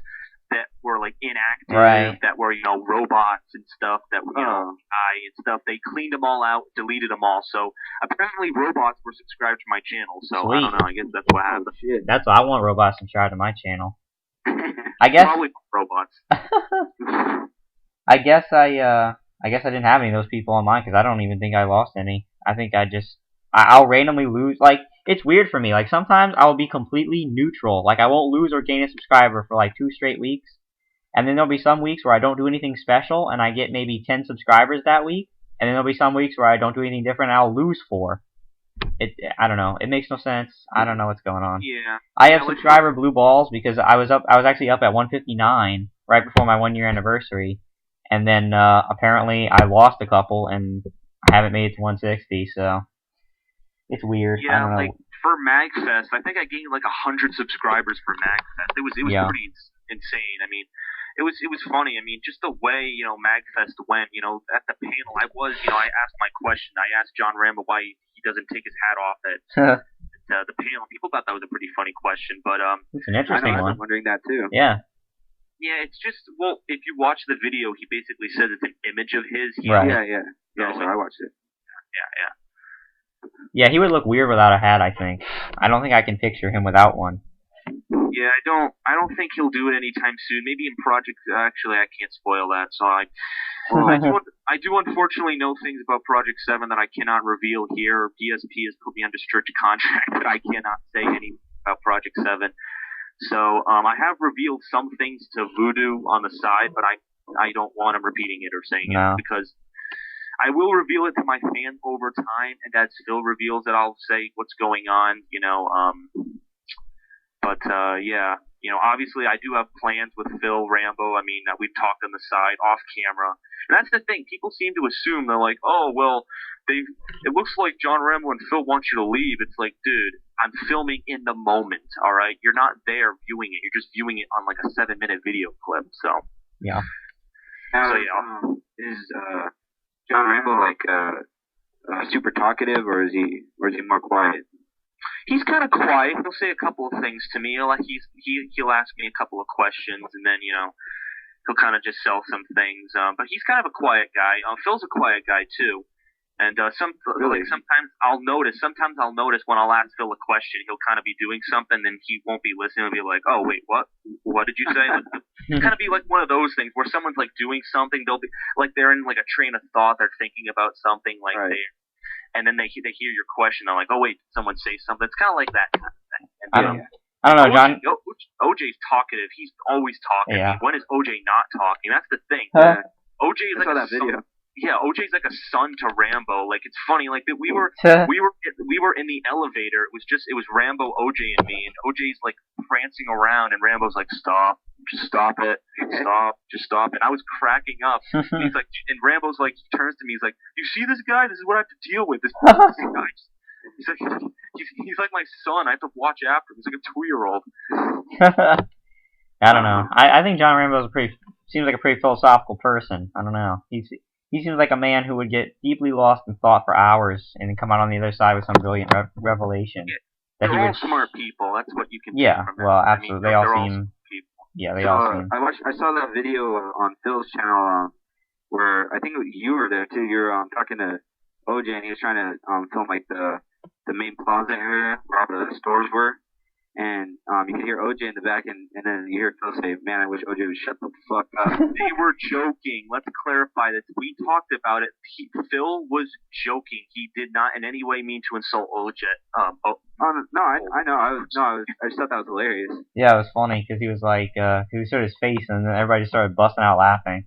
that were inactive, that were robots and stuff, that were AI and stuff. They cleaned them all out, deleted them all. So apparently robots were subscribed to my channel. So sweet. I don't know. I guess that's what happened. That's why I want robots subscribed to my channel. I guess probably robots. I guess I didn't have any of those people on mine because I don't even think I lost any. I think I'll randomly lose. It's weird for me. Sometimes I'll be completely neutral. I won't lose or gain a subscriber for 2 straight weeks. And then there'll be some weeks where I don't do anything special and I get maybe 10 subscribers that week. And then there'll be some weeks where I don't do anything different and I'll lose 4. I don't know. It makes no sense. I don't know what's going on. Yeah. I have subscriber blue balls because I was actually up at 159 right before my 1 year anniversary, and then apparently I lost a couple and I haven't made it to 160. So it's weird. Yeah, I don't know. like for MagFest, I think I gained like 100 subscribers for MagFest. It was pretty insane. I mean, it was funny. I mean, just the way MagFest went. At the panel, I asked my question. I asked John Rambo why he doesn't take his hat off at the panel. People thought that was a pretty funny question, but it's an interesting one. I've been wondering that too. Yeah. Yeah, it's just if you watch the video, he basically says it's an image of his. Right. Yeah. So I watched it. Yeah. Yeah, he would look weird without a hat, I think. I don't think I can picture him without one. Yeah, I don't think he'll do it anytime soon. Maybe in Project. Actually, I can't spoil that. So I do unfortunately know things about Project 7 that I cannot reveal here. PSP has put me under strict contract that I cannot say anything about Project 7. So I have revealed some things to Voodoo on the side, but I don't want him repeating it or saying it because I will reveal it to my fans over time, and as Phil reveals it, I'll say what's going on, But obviously I do have plans with Phil Rambo. I mean, we've talked on the side, off camera. And that's the thing. People seem to assume, they're like, oh, well, it looks like John Rambo and Phil want you to leave. It's like, dude, I'm filming in the moment, all right? You're not there viewing it. You're just viewing it on like a 7-minute video clip, so. Yeah. Is John Rambo like super talkative, or is he more quiet? He's kind of quiet. He'll say a couple of things to me. He'll ask me a couple of questions, and then he'll kind of just sell some things. But he's kind of a quiet guy. Phil's a quiet guy too. And sometimes I'll notice when I'll ask Phil a question, he'll kind of be doing something, and he won't be listening. He'll be like, "Oh wait, what? What did you say?" Kind of be like one of those things where someone's like doing something, they'll be like they're in like a train of thought, they're thinking about something, like right. and then they hear your question, they're like, "Oh wait, did someone say something?" It's kind of like that kind of thing. And, I don't know, John. OJ's talkative. He's always talking. Yeah. I mean, when is OJ not talking? That's the thing. OJ is like that video. Yeah, OJ's like a son to Rambo. Like, it's funny. Like, we were in the elevator. It was Rambo, OJ, and me. And OJ's like prancing around, and Rambo's like, "Stop, just stop it, just stop." And I was cracking up. And he's like, and Rambo's like, he turns to me. He's like, "You see this guy? This is what I have to deal with. This guy." He's like, he's like my son. I have to watch after him. He's like a 2-year-old. I don't know. I think John Rambo seems like a pretty philosophical person. I don't know. He seems like a man who would get deeply lost in thought for hours and then come out on the other side with some brilliant revelation. Yeah, they're all smart people. That's what you can. Yeah, from well, absolutely. I mean, they all seem. Yeah, they all seem. I saw that video on Phil's channel where I think you were there too. You were talking to OJ, and he was trying to film like the main plaza area where all the stores were. And you could hear OJ in the back, and then you hear Phil say, "Man, I wish OJ would shut the fuck up." They were joking. Let's clarify this. We talked about it. Phil was joking. He did not in any way mean to insult OJ. No, I know. I just thought that was hilarious. Yeah, it was funny because he was like, he showed his face, and then everybody just started busting out laughing.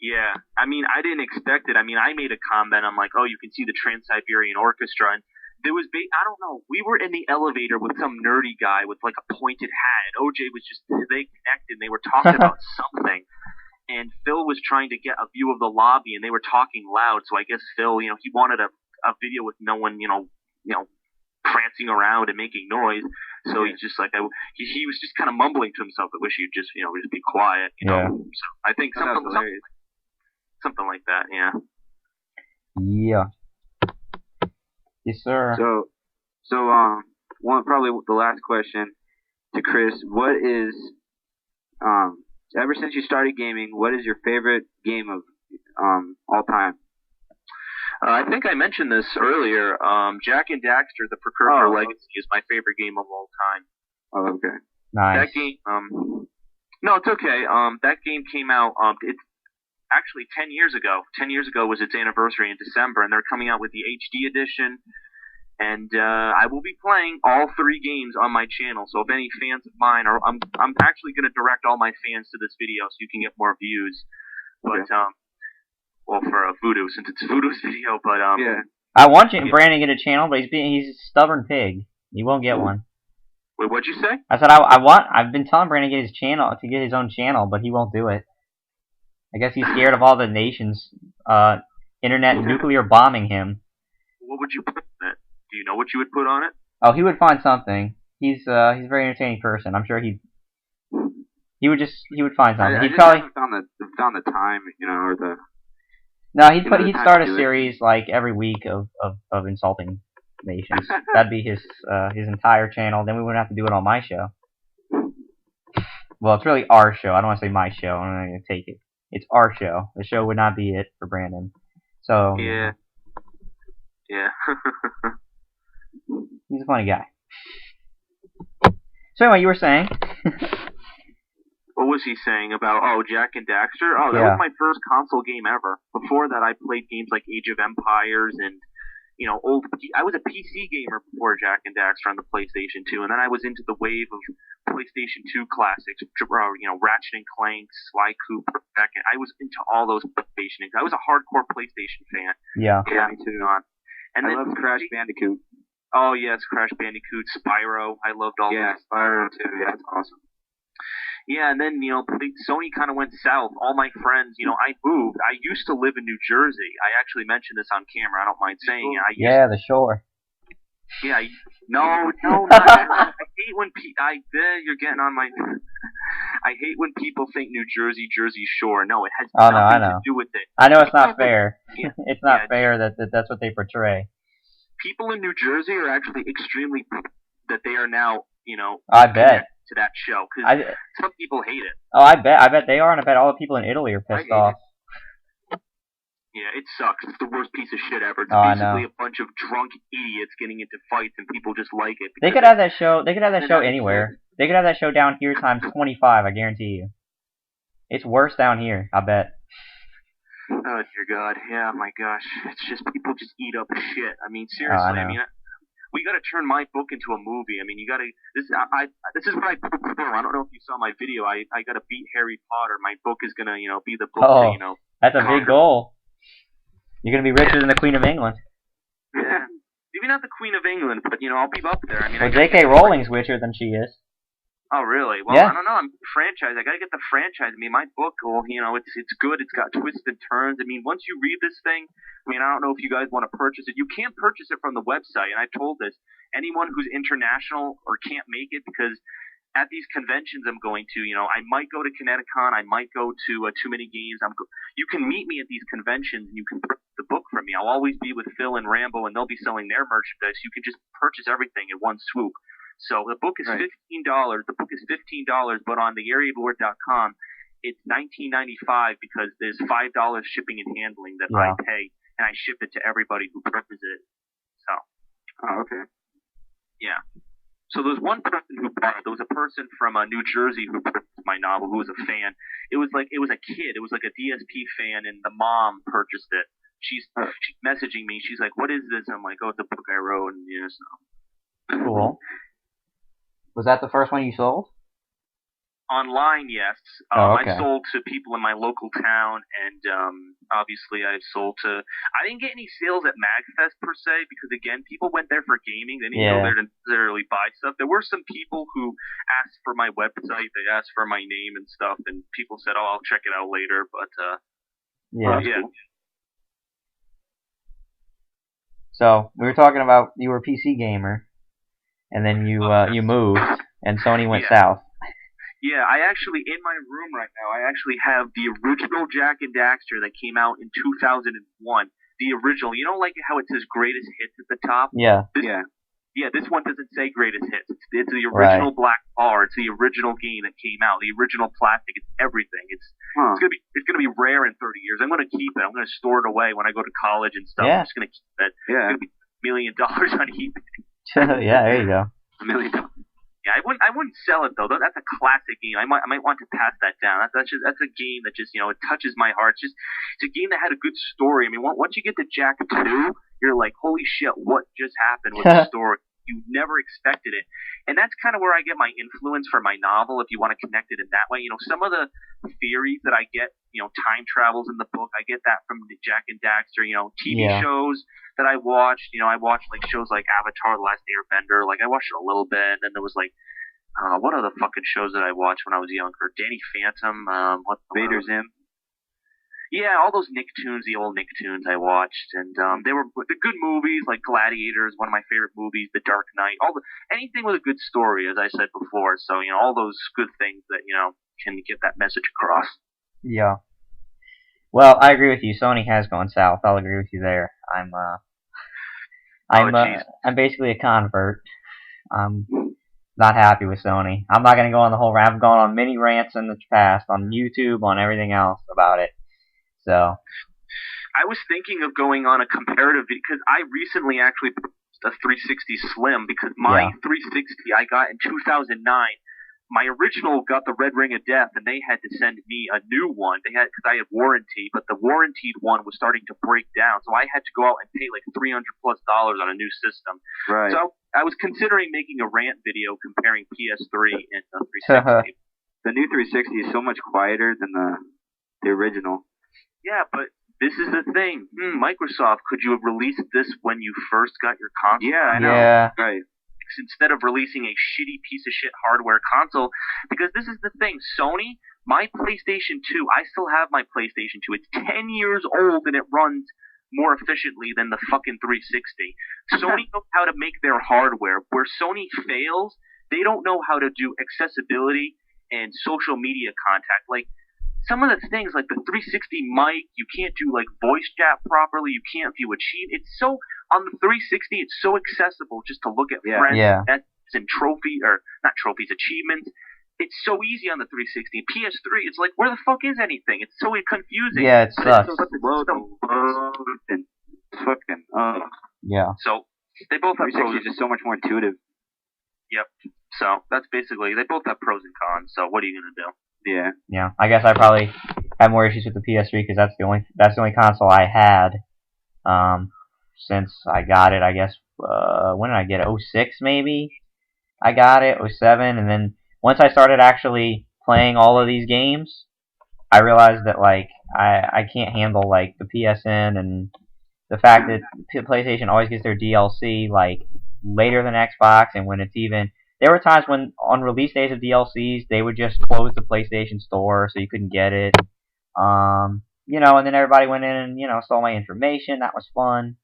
Yeah, I mean, I didn't expect it. I mean, I made a comment. I'm like, "Oh, you can see the Trans-Siberian Orchestra," and there was, I don't know, we were in the elevator with some nerdy guy with like a pointed hat, and OJ was just, they connected, and they were talking about something, and Phil was trying to get a view of the lobby, and they were talking loud, so I guess Phil, he wanted a video with no one, prancing around and making noise, so he's just like, he was just kind of mumbling to himself, I wish you'd just, just be quiet, Yeah. So I think something like that, yeah. Yeah. Yes, sir. So probably the last question to Chris: what is, ever since you started gaming, what is your favorite game of all time? I think I mentioned this earlier. Jak and Daxter: The Precursor Legacy is my favorite game of all time. Oh, okay. Nice. That game. No, it's okay. That game came out. It's actually 10 years ago. 10 years ago was its anniversary in December, and they're coming out with the HD edition. And I will be playing all 3 games on my channel. So if any fans of mine are, I'm actually going to direct all my fans to this video so you can get more views. But well, for Voodoo, since it's Voodoo's video. But yeah. I want Brandon to get a channel, but he's a stubborn pig. He won't get one. Wait, what'd you say? I said I've been telling Brandon to get his own channel, but he won't do it. I guess he's scared of all the nations, internet nuclear bombing him. What would you put on it? Do you know what you would put on it? Oh, he would find something. He's a very entertaining person. I'm sure he would find something. He'd probably found the time, or the. No, he'd start a series like every week of insulting nations. That'd be his entire channel. Then we wouldn't have to do it on my show. Well, it's really our show. I don't want to say my show. I'm not going to take it. It's our show. The show would not be it for Brandon. So yeah. He's a funny guy. So anyway, you were saying. What was he saying about, Jak and Daxter? Oh, that was my first console game ever. Before that, I played games like Age of Empires and, I was a PC gamer before Jak and Daxter on the PlayStation 2, and then I was into the wave of PlayStation 2 classics, Ratchet and Clank, Sly Cooper. I was into all those PlayStation games. I was a hardcore PlayStation fan. Yeah. Me too. And I love Crash Bandicoot. Oh, yes, Crash Bandicoot, Spyro. I loved all those. Yeah, Spyro, too. Yeah, that's awesome. Yeah, and then, Sony kind of went south. All my friends, I moved. I used to live in New Jersey. I actually mentioned this on camera. I don't mind saying it. The shore. Yeah, no, not I hate when you're getting on my. I hate when people think New Jersey, Jersey Shore. No, it has nothing to do with it. I know it's not fair. It's not fair that's what they portray. People in New Jersey are actually extremely that they are now, I bet. To that show, because some people hate it. Oh, I bet they are, and I bet all the people in Italy are pissed off. Yeah, it sucks. It's the worst piece of shit ever. It's basically a bunch of drunk idiots getting into fights, and people just like it. They could have that show. They could have that show anywhere. They could have that show down here times 25. I guarantee you. It's worse down here. I bet. Oh dear God! Yeah, my gosh, it's just people just eat up shit. I mean, seriously. We got to turn my book into a movie. I mean, you got to. This is what I put before. I don't know if you saw my video. I got to beat Harry Potter. My book is gonna, be the book. That's a big goal. You're gonna be richer than the Queen of England. Yeah, maybe not the Queen of England, but I'll be up there. I mean, well, J.K. Rowling's richer than she is. Oh, really? Well, I don't know. I'm franchise. I gotta get the franchise. I mean, my book, it's good. It's got twists and turns. I mean, once you read this thing, I mean, I don't know if you guys want to purchase it. You can't purchase it from the website, and I told this. Anyone who's international or can't make it, because at these conventions I'm going to, I might go to Kineticon, I might go to Too Many Games. You can meet me at these conventions, and you can purchase the book from me. I'll always be with Phil and Rambo, and they'll be selling their merchandise. You can just purchase everything in one swoop. So the book is $15. The book is $15, but on TheAireaidLord.com, it's $19.95 because there's $5 shipping and handling that I pay, and I ship it to everybody who purchases it. So. Oh, okay. Yeah. So there's one person who bought it. There was a person from New Jersey who purchased my novel who was a fan. It was a kid. It was like a DSP fan, and the mom purchased it. She's messaging me. She's like, "What is this?" And I'm like, "Oh, it's a book I wrote." And so. Cool. Was that the first one you sold? Online, yes. Okay. I sold to people in my local town, and obviously I've sold to. I didn't get any sales at MagFest per se because again, people went there for gaming. They didn't go there to necessarily buy stuff. There were some people who asked for my website. They asked for my name and stuff, and people said, "Oh, I'll check it out later." But yeah. So we were talking about you were a PC gamer, and then you moved, and Sony went south. Yeah, I actually, in my room right now, I actually have the original Jak and Daxter that came out in 2001. The original, like how it says greatest hits at the top? Yeah. This one doesn't say greatest hits. It's the original black bar. It's the original game that came out. The original plastic. It's everything. It's gonna be rare in 30 years. I'm gonna keep it. I'm gonna store it away when I go to college and stuff. I'm just gonna keep it. Yeah. It's gonna be $1 million on eBay. Yeah, there you go. $1 million. Yeah, I wouldn't sell it though. That's a classic game. I might want to pass that down. That's a game that just it touches my heart. It's a game that had a good story. I mean, once you get to Jak 2, you're like, holy shit, what just happened with the story? You never expected it, and that's kind of where I get my influence for my novel. If you want to connect it in that way, some of the theories that I get, time travels in the book. I get that from the Jak and Daxter, TV shows. that I watched. You know, I watched like shows like Avatar: The Last Airbender. Like I watched it a little bit, and then there was like what other fucking shows that I watched when I was younger? Danny Phantom. What Vader Zim. Yeah, all those Nicktoons, the old Nicktoons I watched, and they were the good movies like Gladiator is one of my favorite movies, The Dark Knight, anything with a good story, as I said before. So you know, all those good things that you know can get that message across. Yeah. Well, I agree with you. Sony has gone south. I'll agree with you there. I'm basically a convert. I'm not happy with Sony. I'm not going to go on the whole rant. I've gone on many rants in the past, on YouTube, on everything else about it. So I was thinking of going on a comparative because I recently actually purchased a 360 Slim because my 360 I got in 2009. My original got the red ring of death, and they had to send me a new one. Because I had warranty, but the warranted one was starting to break down, so I had to go out and pay like $300+ on a new system. Right. So I was considering making a rant video comparing PS3 and the 360. The new 360 is so much quieter than the original. Yeah, but this is the thing. Microsoft, could you have released this when you first got your console? Yeah, I know. Yeah. Right. Instead of releasing a shitty piece of shit hardware console, because this is the thing. Sony, my PlayStation 2, I still have my PlayStation 2. It's 10 years old and it runs more efficiently than the fucking 360. Sony knows how to make their hardware. Where Sony fails, they don't know how to do accessibility and social media contact. Like, some of the things like the 360 mic, you can't do like voice chat properly. You can't view achievement. It's so on the 360, it's so accessible just to look at friends and trophy or not trophies, achievements. It's so easy on the 360. PS3, it's like where the fuck is anything? It's so confusing. Yeah, it sucks. Yeah. So they both have 360 is just so much more intuitive. Yep. So that's basically they both have pros and cons. So what are you gonna do? Yeah. Yeah. I guess I probably have more issues with the PS3 because that's the only console I had since I got it. I guess when did I get it? 06 maybe. I got it 07, and then once I started actually playing all of these games, I realized that like I can't handle like the PSN and the fact that PlayStation always gets their DLC like later than Xbox, and when it's even. There were times when, on release days of DLCs, they would just close the PlayStation Store so you couldn't get it. You know, and then everybody went in and, you know, stole my information. That was fun.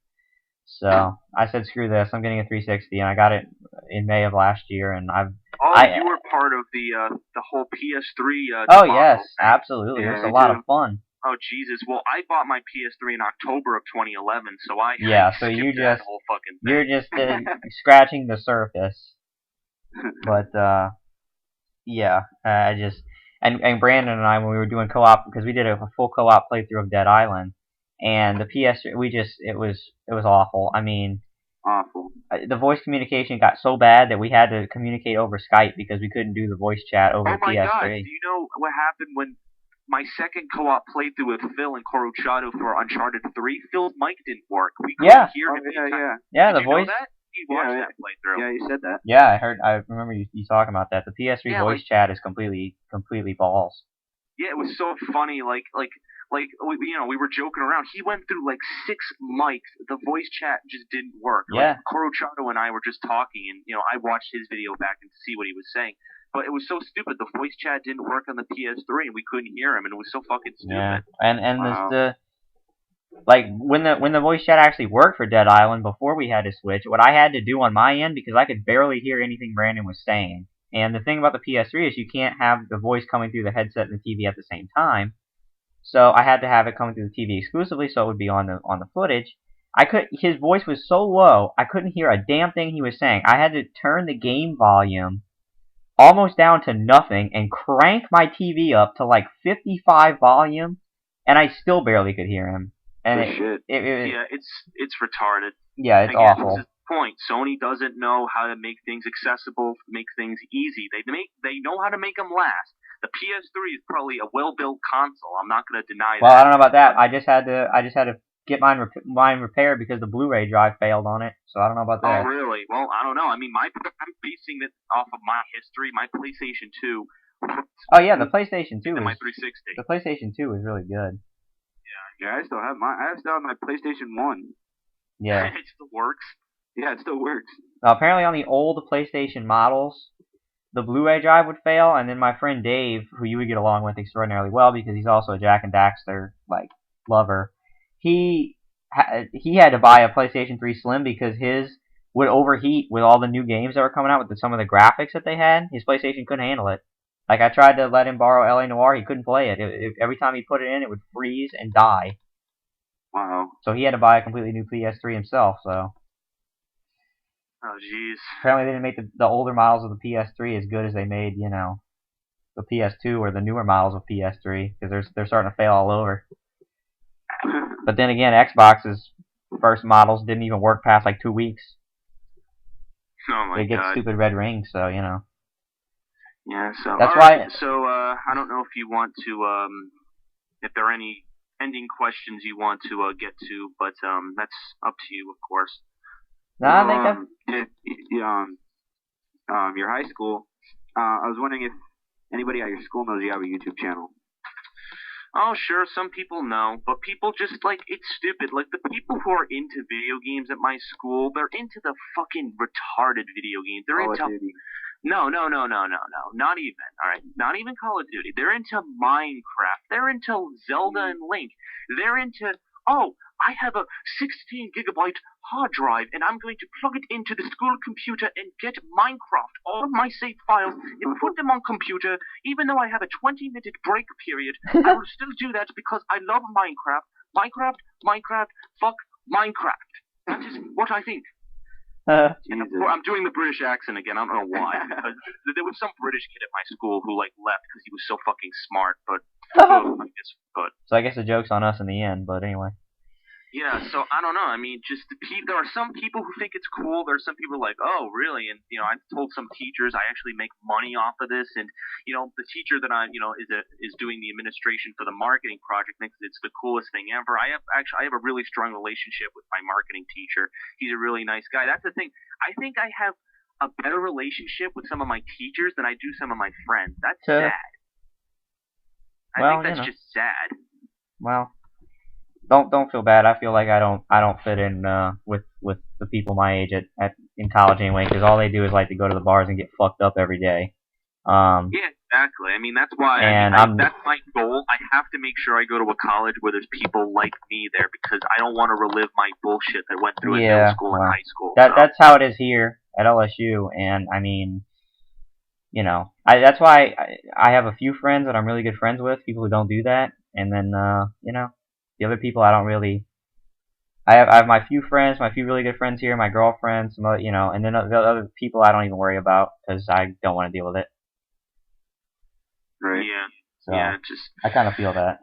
So I said, screw this. I'm getting a 360, and I got it in May of last year, and you were part of the whole PS3. Oh yes, absolutely. Yeah, it was a lot of fun. Oh Jesus! Well, I bought my PS3 in October of 2011, so I so you just that whole fucking thing. you're just scratching the surface. But yeah, I just and Brandon and I, when we were doing co-op, because we did a full co-op playthrough of Dead Island, and the PS3, it was awful. I mean, awful. awful. The voice communication got so bad that we had to communicate over Skype because we couldn't do the voice chat over the PS3. Oh my god, do you know what happened when my second co-op playthrough with Phil and Corruchado for Uncharted 3? Phil's mic didn't work. We couldn't hear him. Yeah, Did the voice. Know that? You watched that playthrough. Yeah, you said that. Yeah, I remember you talking about that. The PS3 voice chat is completely balls. Yeah, it was so funny. Like we were joking around. He went through like 6 mics. The voice chat just didn't work. Yeah. Like, Corruchado and I were just talking, and I watched his video back and see what he was saying. But it was so stupid. The voice chat didn't work on the PS3, and we couldn't hear him, and it was so fucking stupid. Yeah, and wow. Like when the voice chat actually worked for Dead Island before we had to switch, what I had to do on my end, because I could barely hear anything Brandon was saying. And the thing about the PS3 is you can't have the voice coming through the headset and the TV at the same time. So I had to have it coming through the TV exclusively, so it would be on the footage. His voice was so low, I couldn't hear a damn thing he was saying. I had to turn the game volume almost down to nothing and crank my TV up to like 55 volume, and I still barely could hear him. And it's retarded. Yeah, it's awful. This is the point. Sony doesn't know how to make things accessible, make things easy. They know how to make them last. The PS3 is probably a well-built console. I'm not going to deny that. Well, I don't know about that. I just had to get mine repaired because the Blu-ray drive failed on it. So I don't know about that. Oh, really? Well, I don't know. I mean, I'm basing it off of my history. My PlayStation 2. Oh yeah, the PlayStation 2. My 360. The PlayStation 2 is really good. Yeah, I still have my PlayStation 1. Yeah. It still works. Yeah, it still works. Apparently on the old PlayStation models, the Blu-ray drive would fail, and then my friend Dave, who you would get along with extraordinarily well because he's also a Jack and Daxter lover, he had to buy a PlayStation 3 Slim because his would overheat with all the new games that were coming out with some of the graphics that they had. His PlayStation couldn't handle it. Like, I tried to let him borrow L.A. Noire, he couldn't play it. Every time he put it in, it would freeze and die. Wow. So he had to buy a completely new PS3 himself, so... Oh, jeez. Apparently they didn't make the older models of the PS3 as good as they made, you know, the PS2 or the newer models of PS3, because they're starting to fail all over. But then again, Xbox's first models didn't even work past like 2 weeks. Oh my They get God. stupid red rings, so, you know. Yeah, so... That's right, why... So, I don't know if you want to, if there are any ending questions you want to get to, but that's up to you, of course. No, I think your high school. I was wondering if anybody at your school knows you have a YouTube channel. Oh, sure, some people know, but people just, like, it's stupid. Like, the people who are into video games at my school, they're into the fucking retarded video games. They're Call into... of Duty. No. Not even, alright? Not even Call of Duty. They're into Minecraft. They're into Zelda and Link. They're into... Oh, I have a 16 gigabyte hard drive, and I'm going to plug it into the school computer and get Minecraft, all of my saved files, and put them on computer. Even though I have a 20-minute break period, I will still do that because I love Minecraft. Minecraft, fuck Minecraft. That is what I think. I'm doing the British accent again. I don't know why. There was some British kid at my school who left because he was so fucking smart. But So I guess the joke's on us in the end. But anyway. Yeah. So I don't know. I mean, just there are some people who think it's cool. There are some people like, oh, really? And I told some teachers I actually make money off of this. And the teacher that I is doing the administration for the marketing project thinks it's the coolest thing ever. I have a really strong relationship with my marketing teacher. He's a really nice guy. That's the thing. I think I have a better relationship with some of my teachers than I do some of my friends. That's sad. I think that's just sad. Well, don't feel bad. I feel like I don't fit in with the people my age in college anyway, because all they do is like to go to the bars and get fucked up every day. Yeah, exactly. I mean, that's why. That's my goal. I have to make sure I go to a college where there's people like me there, because I don't want to relive my bullshit that went through in middle school and high school. That's how it is here at LSU, and I mean, that's why I have a few friends that I'm really good friends with, people who don't do that, and then the other people I don't really. I have my few friends, my few really good friends here, my girlfriend, some other, and then the other people I don't even worry about because I don't want to deal with it. Right. Yeah. So yeah. I kind of feel that.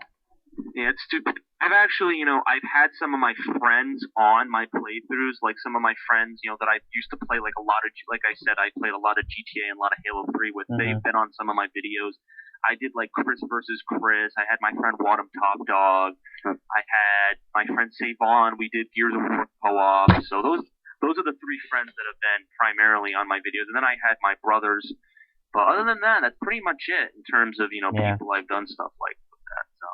Yeah, it's stupid. I've actually, I've had some of my friends on my playthroughs, like some of my friends, that I used to play like I said, I played a lot of GTA and a lot of Halo 3 with. Mm-hmm. They've been on some of my videos. I did like Chris versus Chris. I had my friend Wadham Top Dog. I had my friend Savon. We did Gears of War co-op. So those are the three friends that have been primarily on my videos. And then I had my brothers. But other than that, that's pretty much it in terms of, people I've done stuff like that. So.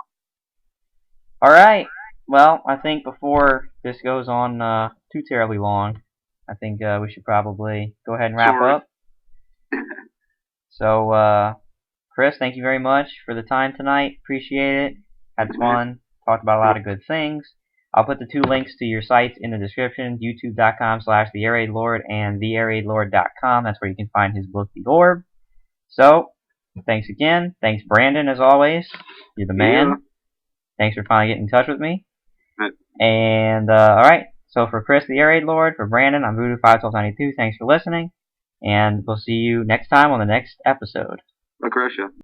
All right. Well, I think before this goes on too terribly long, I think we should probably go ahead and wrap up. So, Chris, thank you very much for the time tonight. Appreciate it. Had fun. Talked about a lot of good things. I'll put the two links to your sites in the description, youtube.com/TheAireaidLord and TheAireaidLord.com. That's where you can find his book, The Orb. So, thanks again. Thanks, Brandon, as always. You're the man. Yeah. Thanks for finally getting in touch with me. And, alright. So, for Chris, the TheAireaidLord, for Brandon, I'm Voodoo51292. Thanks for listening. And we'll see you next time on the next episode. Lucretia.